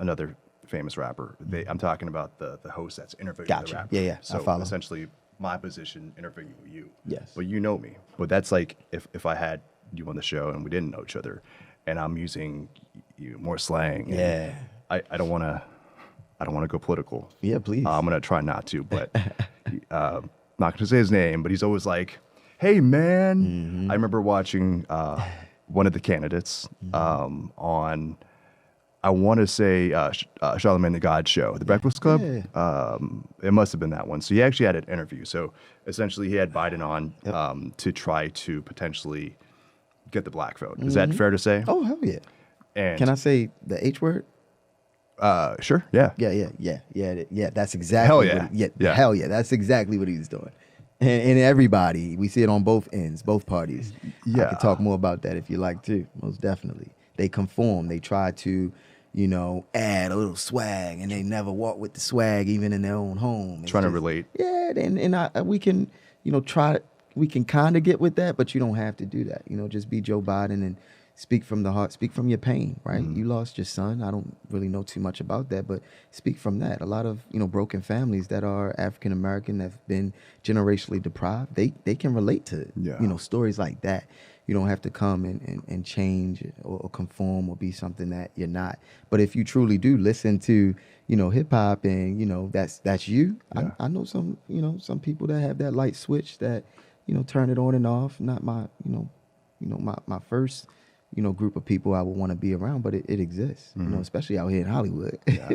another famous rapper, I'm talking about the host that's interviewing Gotcha. the rapper. Yeah, I So follow. essentially, my position interviewing you. Yes. But you know me. But that's like if I had you on the show and we didn't know each other, and I'm using more slang. Yeah. I don't want to go political. Yeah, please. I'm gonna try not to, but not gonna say his name. But he's always like, "Hey, man." I remember watching one of the candidates on, I want to say Charlamagne the God Show, The Breakfast Club. Yeah. It must have been that one. So he actually had an interview. So essentially, he had Biden on to try to potentially get the black vote. Is that fair to say? Oh, hell yeah. And Can I say the H word? sure, yeah. Yeah. That's exactly. Hell yeah. Yeah. Hell yeah. That's exactly what he was doing. And everybody, we see it on both ends, both parties. Yeah. I could talk more about that if you like to. Most definitely. They conform. They try to, add a little swag, and they never walk with the swag even in their own home. It's Trying to just- relate. Yeah, we can, try. We can kind of get with that, but you don't have to do that. Just be Joe Biden and speak from the heart, speak from your pain, right? You lost your son. I don't really know too much about that, but speak from that. A lot of, broken families that are African American that have been generationally deprived, they can relate to, stories like that. You don't have to come and change or conform or be something that you're not. But if you truly do listen to, hip hop and, that's you. Yeah. I know some, some people that have that light switch that, turn it on and off. Not my, my first, group of people I would want to be around, but it exists, especially out here in Hollywood. Yeah.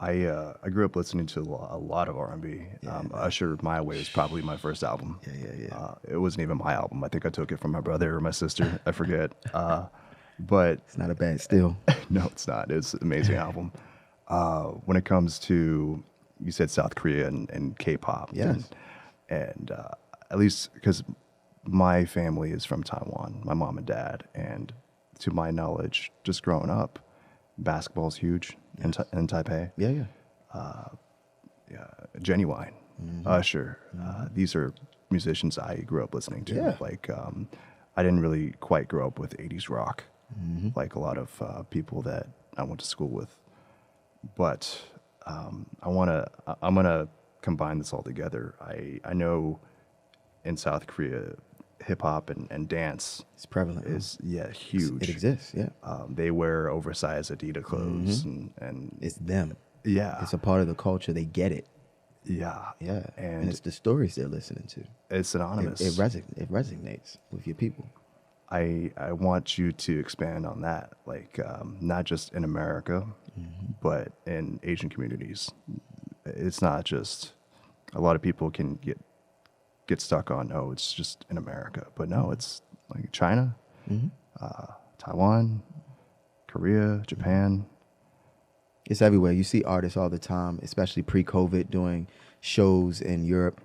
I grew up listening to a lot of R&B. Usher, My Way was probably my first album. Yeah. It wasn't even my album. I think I took it from my brother or my sister. I forget. But It's not a bad still. no, it's not. It's an amazing album. When it comes to, you said South Korea and K-pop. Yes. And at least because my family is from Taiwan, my mom and dad. And to my knowledge, just growing up, basketball's huge in Taipei. Yeah. Genuine, Usher. These are musicians I grew up listening to. Yeah. Like, I didn't really quite grow up with 80s rock, like a lot of people that I went to school with. But I'm gonna combine this all together. I know in South Korea, hip hop and dance It's prevalent. is huge. It exists. Yeah. They wear oversized Adidas clothes and It's them. yeah, It's a part of the culture. They get it. yeah, Yeah. and it's the stories they're listening to. it's synonymous. It resonates with your people. I want you to expand on that, like not just in America, but in Asian communities. It's not just a lot of people can get stuck on, oh, it's just in America, but no, it's like China, Taiwan, Korea, Japan. It's everywhere. You see artists all the time, especially pre-COVID, doing shows in Europe,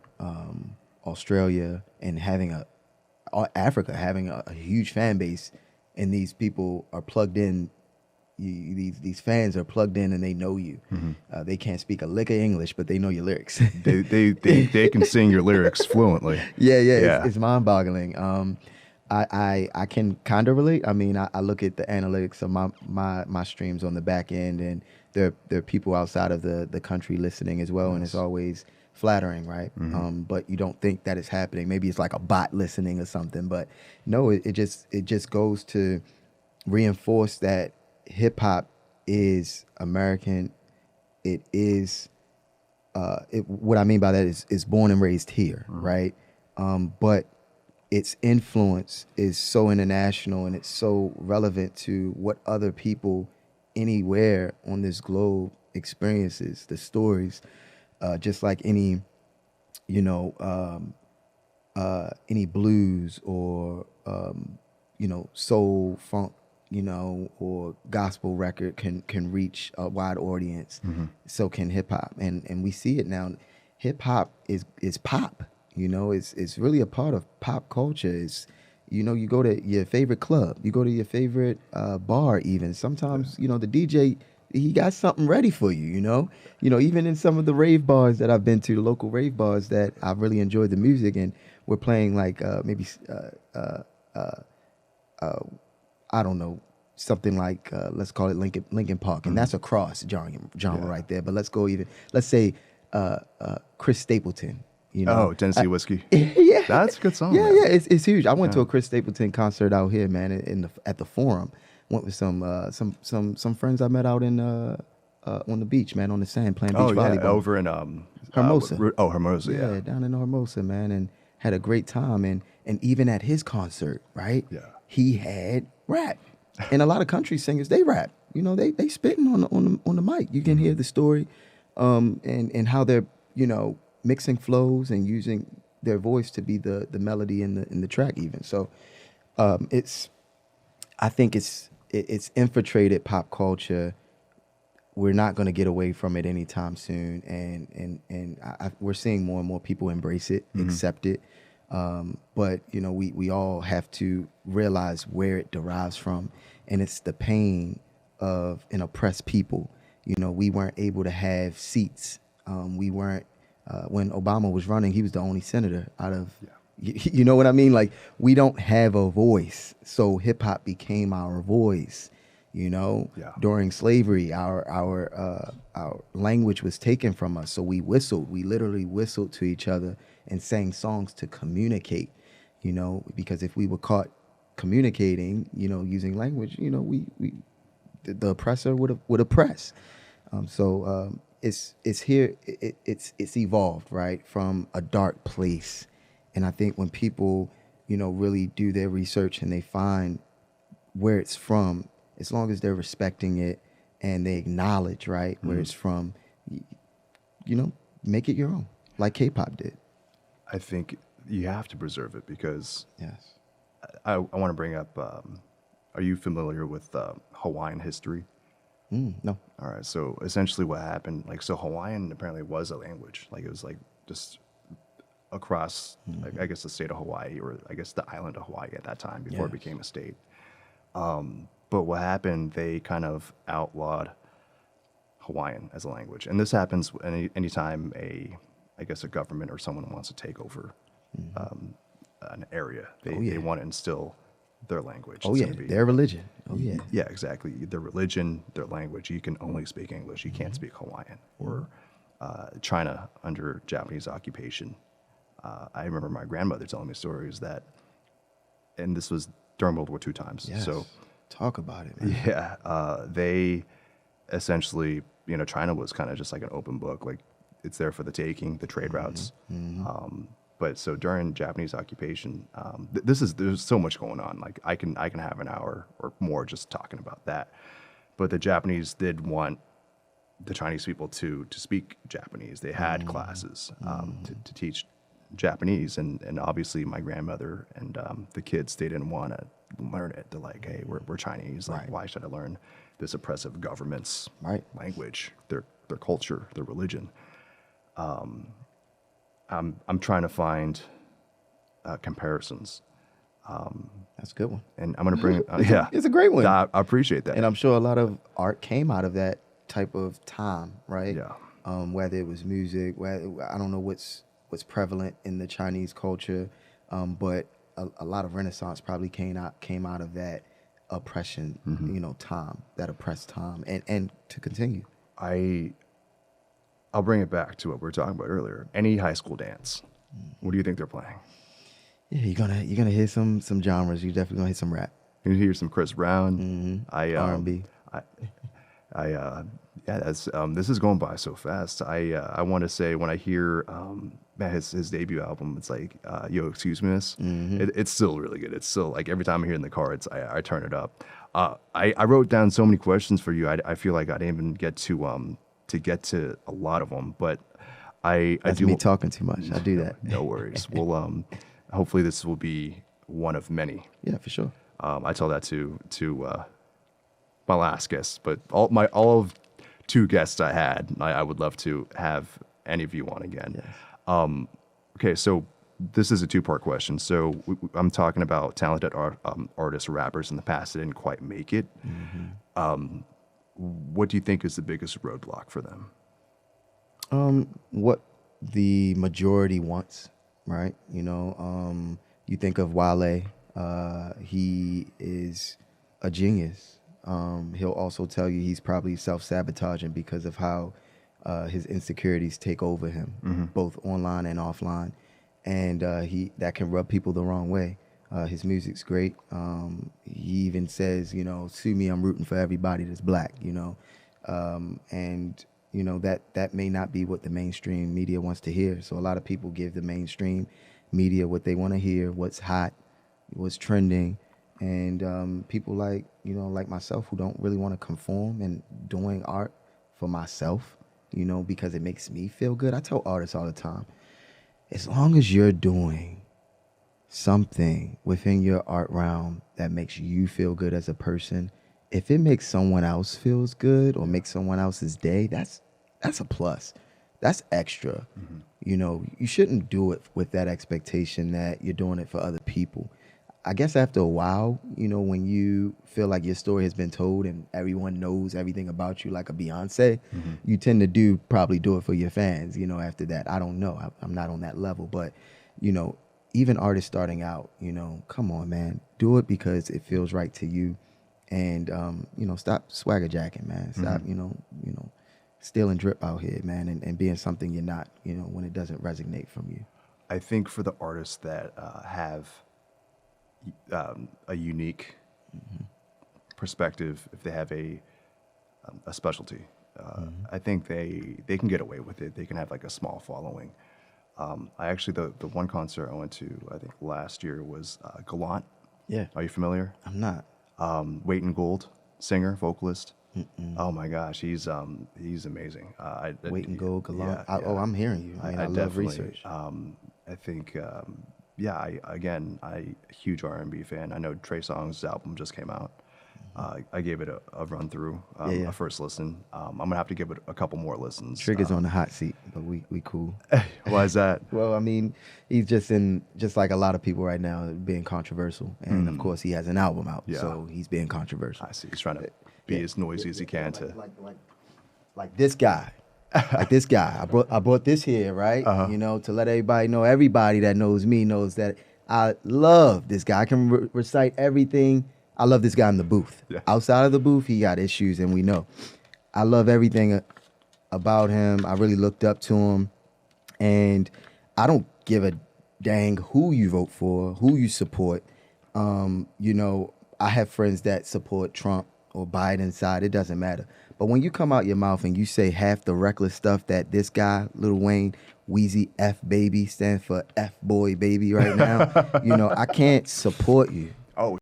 Australia, and Africa having a huge fan base, and these people are plugged in. These fans are plugged in and they know you. They can't speak a lick of English, but they know your lyrics. They can sing your lyrics fluently. Yeah. It's mind-boggling. I can kind of relate. I mean, I look at the analytics of my streams on the back end, and there are people outside of the country listening as well, and it's always flattering, right? But you don't think that it's happening. Maybe it's like a bot listening or something, but no, it just goes to reinforce that hip hop is American. It is what I mean by that is born and raised here, right? But its influence is so international and it's so relevant to what other people anywhere on this globe experiences, the stories, just like any blues or soul, funk, or gospel record can reach a wide audience. So can hip hop, and we see it now. Hip hop is pop. It's really a part of pop culture. It's you go to your favorite club, you go to your favorite bar. Even sometimes the DJ, he got something ready for you. Even in some of the rave bars that I've been to, the local rave bars that I've really enjoyed the music, and we're playing like maybe I don't know, something like let's call it Linkin Park, and that's a cross genre right there. But let's say Chris Stapleton. Tennessee Whiskey. Yeah, That's a good song. Yeah, man. yeah, it's huge. I went to a Chris Stapleton concert out here, man, at the Forum. Went with some friends I met out in on the beach, man, on the sand playing beach volleyball. Over in Hermosa. Hermosa, yeah. Down in Hermosa, man, and had a great time. And even at his concert, right? Yeah. He had rap, and a lot of country singers they rap. They spitting on the mic. You can hear the story, and how they're mixing flows and using their voice to be the melody in the track even. So I think it's infiltrated pop culture. We're not going to get away from it anytime soon, and we're seeing more and more people embrace it, accept it. But we all have to realize where it derives from, and it's the pain of an oppressed people. We weren't able to have seats. We weren't. When Obama was running, he was the only senator out of, you know what I mean? Like, we don't have a voice. So hip hop became our voice, During slavery, our language was taken from us. So we whistled. We literally whistled to each other and sang songs to communicate, because if we were caught communicating, using language, the oppressor would oppress. It's here. It's evolved, right, from a dark place, and I think when people, really do their research and they find where it's from, as long as they're respecting it and they acknowledge, right, where it's from, make it your own, like K-pop did. I think you have to preserve it because Yes. I want to bring up. Are you familiar with Hawaiian history? No. All right. So essentially what happened, so Hawaiian apparently was a language. Like it was like just across, I guess the state of Hawaii, or I guess the island of Hawaii at that time before it became a state. But what happened, they kind of outlawed Hawaiian as a language. And this happens anytime a government or someone wants to take over an area. They want to instill their language. Oh It's yeah, gonna be, their religion. Oh yeah. yeah, exactly. Their religion, their language. You can only speak English. You can't speak Hawaiian or China under Japanese occupation. I remember my grandmother telling me stories that, and this was during World War II times. Yes. So Talk about it, man. yeah, they essentially, China was kind of just like an open book. Like it's there for the taking, the trade routes. But so during Japanese occupation, there's so much going on. Like I can have an hour or more just talking about that. But the Japanese did want the Chinese people to speak Japanese. They had classes to teach Japanese, and obviously my grandmother and the kids, they didn't want to learn it. They're like, hey, we're Chinese. Like, Right. why should I learn this oppressive government's Right. language, their culture, their religion? I'm trying to find comparisons, That's a good one. and I'm gonna bring yeah, It's a great one. I appreciate that. And I'm sure a lot of art came out of that type of time, right? Yeah. Whether it was music, whether I don't know what's prevalent in the Chinese culture, but a lot of Renaissance probably came out of that oppression, time, that oppressed time, and to continue. I'll bring it back to what we were talking about earlier. Any high school dance, what do you think they're playing? Yeah, you're gonna hear some genres. You're definitely gonna hear some rap, You hear some Chris Brown. R&B. Yeah, that's this is going by so fast. I want to say when I hear his debut album, it's like Yo, Excuse Me, Miss. It's still really good. It's still like every time I hear it in the car, I turn it up. I wrote down so many questions for you. I feel like I didn't even get to a lot of them, but I That's do. me talking too much. I do that. No worries. Well, hopefully this will be one of many. Yeah, for sure. I tell that to my last guest, but all of two guests I had, I would love to have any of you on again. Yes. Okay, so this is a two-part question. So I'm talking about talented artists, rappers in the past that didn't quite make it. What do you think is the biggest roadblock for them? What the majority wants, right? You think of Wale. He is a genius. He'll also tell you he's probably self-sabotaging because of how his insecurities take over him, both online and offline, and that can rub people the wrong way. His music's great. He even says, sue me, I'm rooting for everybody that's black, and that may not be what the mainstream media wants to hear. So a lot of people give the mainstream media what they want to hear, what's hot, what's trending, and people like myself who don't really want to conform and doing art for myself, because it makes me feel good. I tell artists all the time, as long as you're doing something within your art realm that makes you feel good as a person, if it makes someone else feels good or makes someone else's day, that's a plus. That's extra. You shouldn't do it with that expectation that you're doing it for other people. I guess after a while, when you feel like your story has been told and everyone knows everything about you, like a Beyonce, you tend to probably do it for your fans, after that. I don't know. I'm not on that level, but, even artists starting out, come on, man, do it because it feels right to you. And, stop swagger jacking, man. Stop, stealing drip out here, man, and being something you're not, when it doesn't resonate from you. I think for the artists that have a unique perspective, if they have a specialty, I think they can get away with it. They can have like a small following. I actually, the one concert I went to, I think last year was Gallant. Yeah. Are you familiar? I'm not. Wait and Gold, singer, vocalist. Oh my gosh, he's amazing. Wait and Gold, Gallant. Yeah, Oh, I'm hearing you. I love definitely, research. I think, I'm a huge R&B fan. I know Trey Songz's album just came out. I gave it a run through, a first listen. I'm gonna have to give it a couple more listens. Trigger's on the hot seat, but we cool. Why is that? Well, I mean, he's just like a lot of people right now, being controversial, and of course he has an album out, so he's being controversial. I see. He's trying to be as noisy as he can like this guy. Like this guy. I brought this here, right? To let everybody know, everybody that knows me knows that I love this guy. I can recite everything. I love this guy in the booth. Yeah. Outside of the booth, he got issues, and we know. I love everything about him. I really looked up to him, and I don't give a dang who you vote for, who you support. You know, I have friends that support Trump or Biden side. It doesn't matter. But when you come out your mouth and you say half the reckless stuff that this guy, Lil Wayne, Wheezy F Baby, stands for F Boy Baby right now, you know, I can't support you. Oh,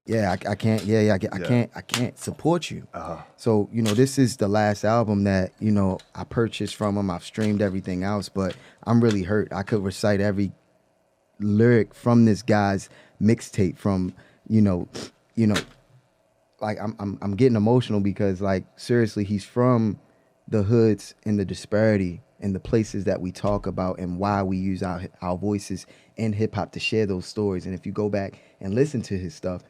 Yeah, I can't. Yeah, I can't support you. So you know, this is the last album that you know I purchased from him. I've streamed everything else, but I'm really hurt. I could recite every lyric from this guy's mixtape. From you know, like I'm getting emotional because like seriously, he's from the hoods and the disparity and the places that we talk about and why we use our voices in hip hop to share those stories. And if you go back and listen to his stuff,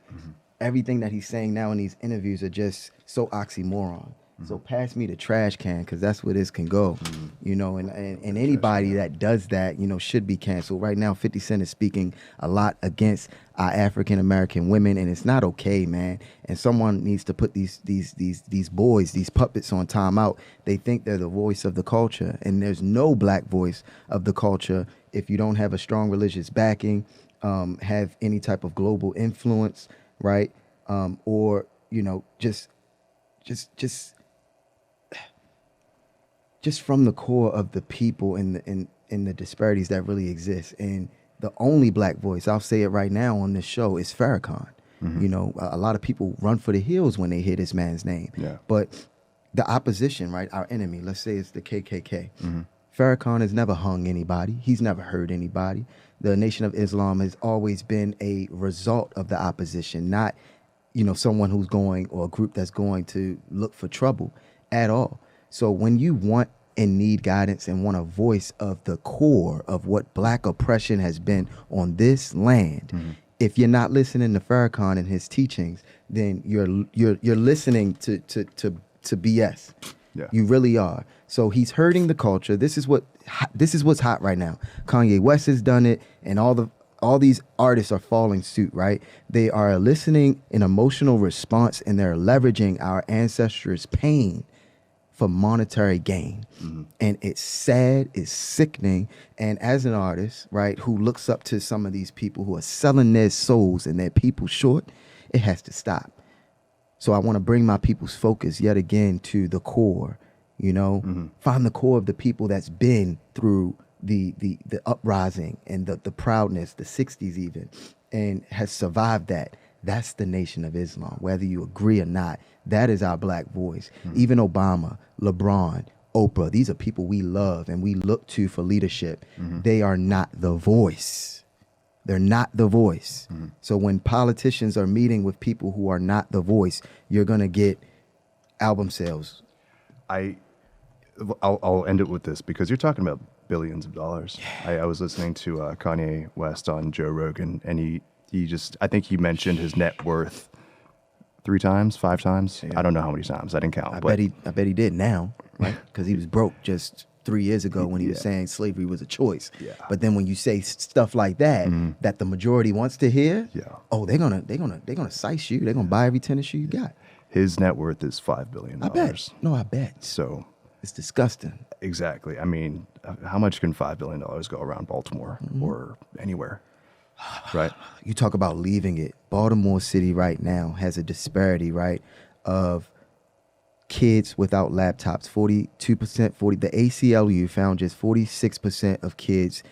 everything that he's saying now in these interviews are just so oxymoron. So pass me the trash can because that's where this can go, you know. And anybody that does that, you know, should be canceled. Right now, 50 Cent is speaking a lot against our African American women, and it's not okay, man. And someone needs to put these boys, these puppets, on timeout. They think they're the voice of the culture, and there's no black voice of the culture if you don't have a strong religious backing, have any type of global influence, right? Or you know, just from the core of the people in the disparities that really exist. And the only black voice, I'll say it right now on this show, is Farrakhan. You know, a lot of people run for the hills when they hear this man's name. Yeah. But the opposition, right, our enemy, let's say it's the KKK. Farrakhan has never hung anybody. He's never hurt anybody. The Nation of Islam has always been a result of the opposition, not, you know, someone who's going or a group that's going to look for trouble at all. So when you want and need guidance and want a voice of the core of what black oppression has been on this land, if you're not listening to Farrakhan and his teachings, then you're listening to BS. Yeah. You really are. So he's hurting the culture. This is what's hot right now. Kanye West has done it, and all these artists are following suit, right? They are eliciting an emotional response, and they're leveraging our ancestors' pain for monetary gain. And it's sad, it's sickening. And as an artist, right, who looks up to some of these people who are selling their souls and their people short, it has to stop. So I want to bring my people's focus yet again to the core, you know, find the core of the people that's been through the uprising and the proudness, the 60s even, and has survived that. That's the Nation of Islam, whether you agree or not. That is our black voice. Even Obama, LeBron, Oprah, these are people we love and we look to for leadership. They are not the voice. They're not the voice. So when politicians are meeting with people who are not the voice, you're going to get album sales. I'll end it with this because you're talking about billions of dollars. I was listening to Kanye West on Joe Rogan, and he just, I think he mentioned his net worth 3 times, 5 times. Yeah. I don't know how many times. I didn't count. I bet he did now, right? Because he was broke just 3 years ago when he was saying slavery was a choice. Yeah. But then when you say stuff like that, that the majority wants to hear, oh, they're gonna size you. They're gonna buy every tennis shoe you got. His net worth is $5 billion. I bet. No, I bet. So it's disgusting. Exactly. I mean, how much can $5 billion go around Baltimore or anywhere? Right. You talk about leaving it. Baltimore City right now has a disparity, right, of kids without laptops. 42%, the ACLU found just 46% of kids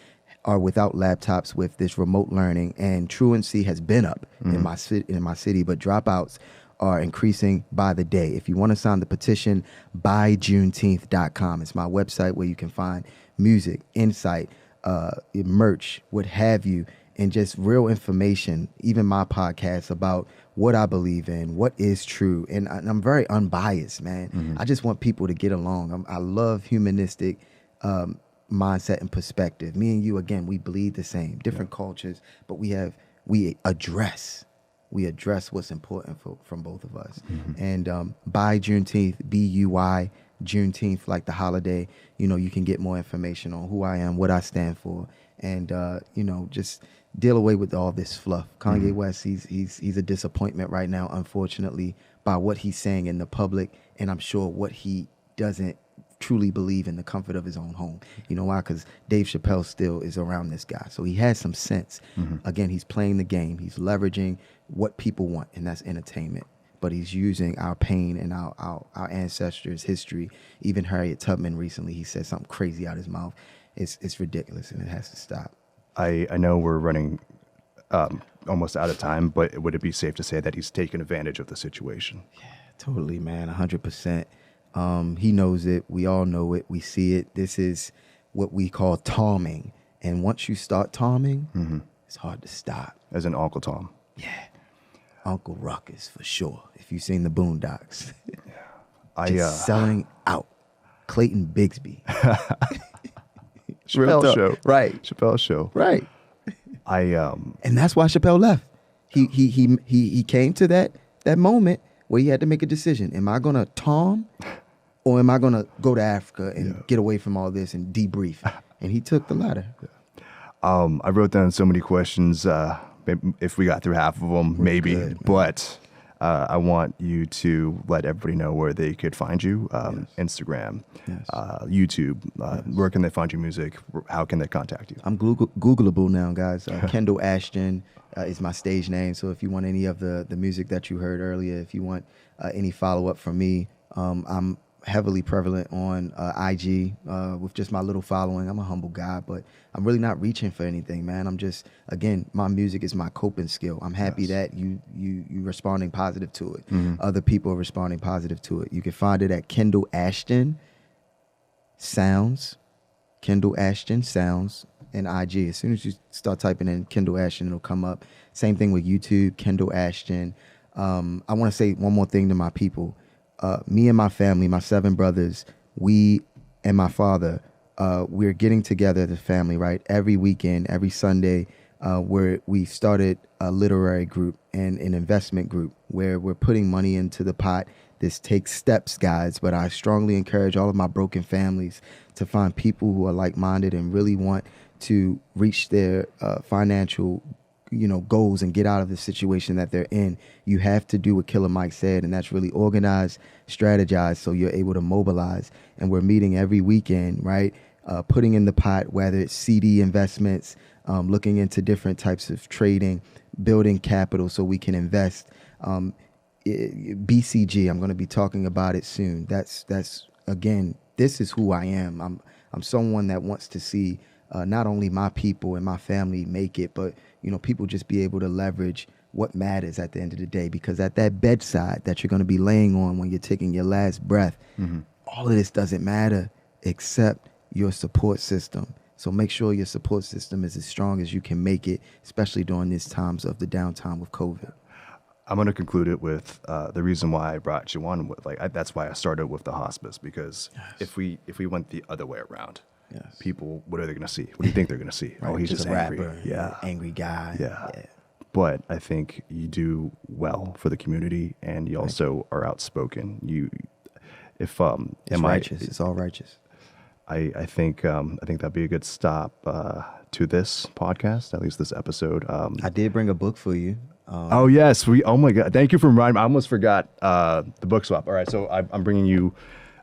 are without laptops with this remote learning, and truancy has been up in my city, but dropouts are increasing by the day. If you want to sign the petition, buyjuneteenth.com. It's my website where you can find music, insight, merch, what have you, and just real information, even my podcast about what I believe in, what is true. And I'm very unbiased, man. I just want people to get along. I love humanistic mindset and perspective. Me and you, again, we bleed the same, different cultures, but we address what's important from both of us. And buy Juneteenth, Juneteenth, like the holiday, you can get more information on who I am, what I stand for, and just deal away with all this fluff. Kanye West, he's a disappointment right now, unfortunately, by what he's saying in the public, and I'm sure what he doesn't truly believe in the comfort of his own home. You know why? Because Dave Chappelle still is around this guy, so he has some sense. Again, he's playing the game. He's leveraging what people want, and that's entertainment. But he's using our pain and our ancestors' history. Even Harriet Tubman recently, he said something crazy out his mouth. It's ridiculous, and it has to stop. I know we're running almost out of time, but would it be safe to say that he's taken advantage of the situation? Yeah, totally, man, 100%. He knows it. We all know it. We see it. This is what we call Tomming. And once you start Tomming, it's hard to stop. As in Uncle Tom. Yeah. Uncle Ruckus, for sure. If you've seen the Boondocks. Just selling out. Clayton Bigsby. Chappelle Show. Right. Chappelle Show. Right. And that's why Chappelle left. He came to that moment where he had to make a decision. Am I gonna Tom, or am I gonna go to Africa and get away from all this and debrief? And he took the latter. I wrote down so many questions. If we got through half of them, maybe. Good, but I want you to let everybody know where they could find you. Instagram, YouTube. Where can they find your music? How can they contact you? I'm Googleable now, guys. Kendall Ashton is my stage name. So if you want any of the music that you heard earlier, if you want any follow-up from me, I'm heavily prevalent on IG with just my little following. I'm a humble guy, but I'm really not reaching for anything, man. I'm just, again, my music is my coping skill. I'm happy that you responding positive to it. Other people are responding positive to it. You can find it at Kendall Ashton Sounds. Kendall Ashton Sounds and IG. As soon as you start typing in Kendall Ashton, it'll come up. Same thing with YouTube, Kendall Ashton. I want to say one more thing to my people. Me and my family, my 7 brothers, we and my father, we're getting together as a family, right? Every weekend, every Sunday, we started a literary group and an investment group where we're putting money into the pot. This takes steps, guys, but I strongly encourage all of my broken families to find people who are like-minded and really want to reach their financial goals and get out of the situation that they're in. You have to do what Killer Mike said, and that's really organize, strategize, so you're able to mobilize. And we're meeting every weekend, right? Putting in the pot, whether it's CD investments, looking into different types of trading, building capital so we can invest. BCG, I'm going to be talking about it soon. That's again, this is who I am. I'm someone that wants to see not only my people and my family make it, but people just be able to leverage what matters at the end of the day. Because at that bedside that you're going to be laying on when you're taking your last breath, all of this doesn't matter except your support system. So make sure your support system is as strong as you can make it, especially during these times of the downtime with COVID. I'm going to conclude it with the reason why I brought you on. That's why I started with the hospice, because if we went the other way around, people, what are they going to see? What do you think they're going to see? Right, oh, he's just a angry. rapper, angry guy. Yeah. But I think you do well for the community, and you also are outspoken. It's righteous. It's all righteous. I think that'd be a good stop to this podcast, at least this episode. I did bring a book for you. Oh yes, oh my God! Thank you for reminding me. I almost forgot the book swap. All right, so I'm bringing you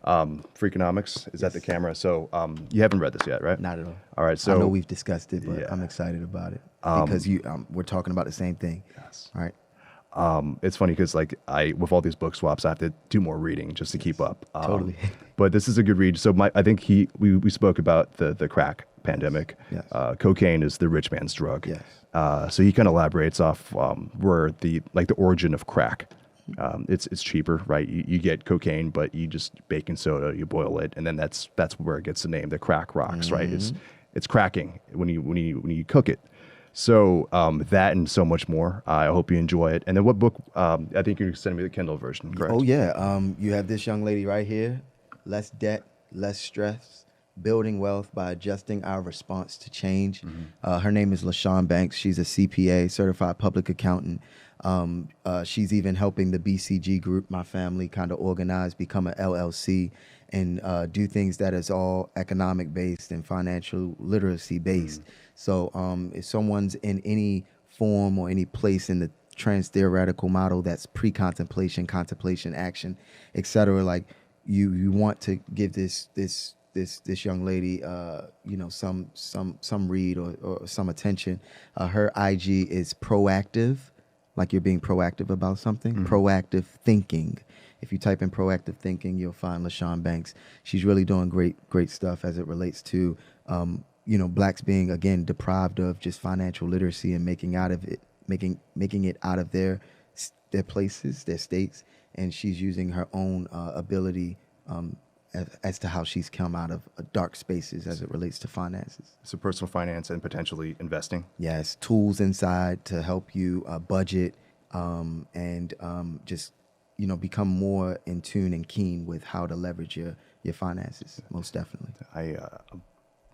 Freakonomics. Is that the camera? So you haven't read this yet, right? Not at all. All right, so I know we've discussed it, but I'm excited about it because we're talking about the same thing. Yes. All right. It's funny because with all these book swaps, I have to do more reading just to keep up. Totally. But this is a good read. So I think we spoke about the crack pandemic. Yes. Cocaine is the rich man's drug. Yes. So he kind of elaborates off where the origin of crack. It's cheaper, right? You get cocaine, but you just baking soda, you boil it, and then that's where it gets the name, the crack rocks, right? It's cracking when you cook it. So that and so much more. I hope you enjoy it. And then what book? I think you're sending me the Kindle version, correct? Oh yeah. You have this young lady right here. Less debt, less stress. Building wealth by adjusting our response to change. Her name is LaShawn Banks. She's a CPA, certified public accountant. She's even helping the BCG group, my family, kind of organize, become an LLC, and do things that is all economic based and financial literacy based. So if someone's in any form or any place in the trans theoretical model that's pre-contemplation, contemplation, action, etc., like you want to give this young lady some read or some attention. Her IG is proactive, like you're being proactive about something. Proactive thinking. If you type in proactive thinking, you'll find LaShawn Banks. She's really doing great stuff as it relates to blacks being, again, deprived of just financial literacy and making it out of their places, their states. And she's using her own ability as to how she's come out of dark spaces as it relates to finances. So personal finance and potentially investing. Yes, tools inside to help you budget and just become more in tune and keen with how to leverage your finances. Most definitely. I'm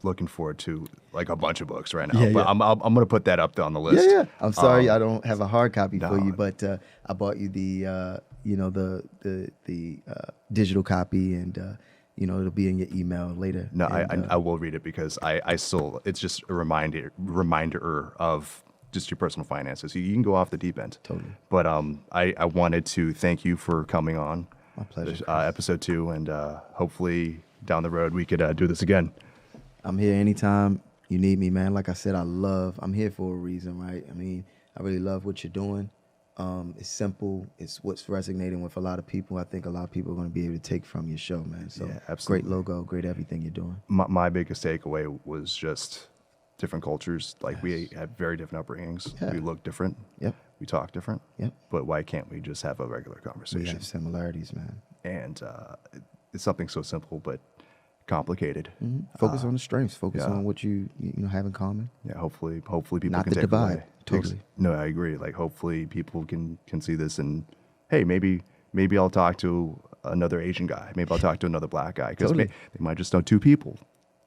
looking forward to like a bunch of books right now, but I'm going to put that up on the list. Yeah. I'm sorry I don't have a hard copy for you, but I bought you the digital copy, and it'll be in your email later. No, and, I will read it because I still, it's just a reminder of just your personal finances. You can go off the deep end. Totally. But I wanted to thank you for coming on. My pleasure. Episode 2, and hopefully down the road we could do this again. I'm here anytime you need me, man. Like I said, I'm here for a reason, right? I mean, I really love what you're doing. It's simple. It's what's resonating with a lot of people. I think a lot of people are going to be able to take from your show, man. So yeah, absolutely. Great logo, great everything you're doing. My biggest takeaway was just different cultures. Like we have very different upbringings. Yeah. We look different. Yep. We talk different. Yep. But why can't we just have a regular conversation? We have similarities, man. And it's something so simple but complicated. Mm-hmm. Focus on the strengths. Focus yeah. on what you have in common. Yeah, hopefully people Not can the take it divide. away. Totally. No, I agree. Like hopefully people can see this and hey, maybe I'll talk to another Asian guy. Maybe I'll talk to another black guy because Totally. they might just know 2 people.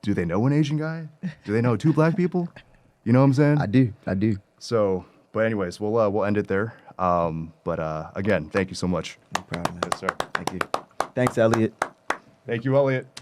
Do they know an Asian guy? Do they know 2 black people? You know what I'm saying? I do. So, but anyways, we'll end it there. But again, thank you so much. No problem, man. Yes, sir. Thank you. Thanks, Elliot. Thank you, Elliot.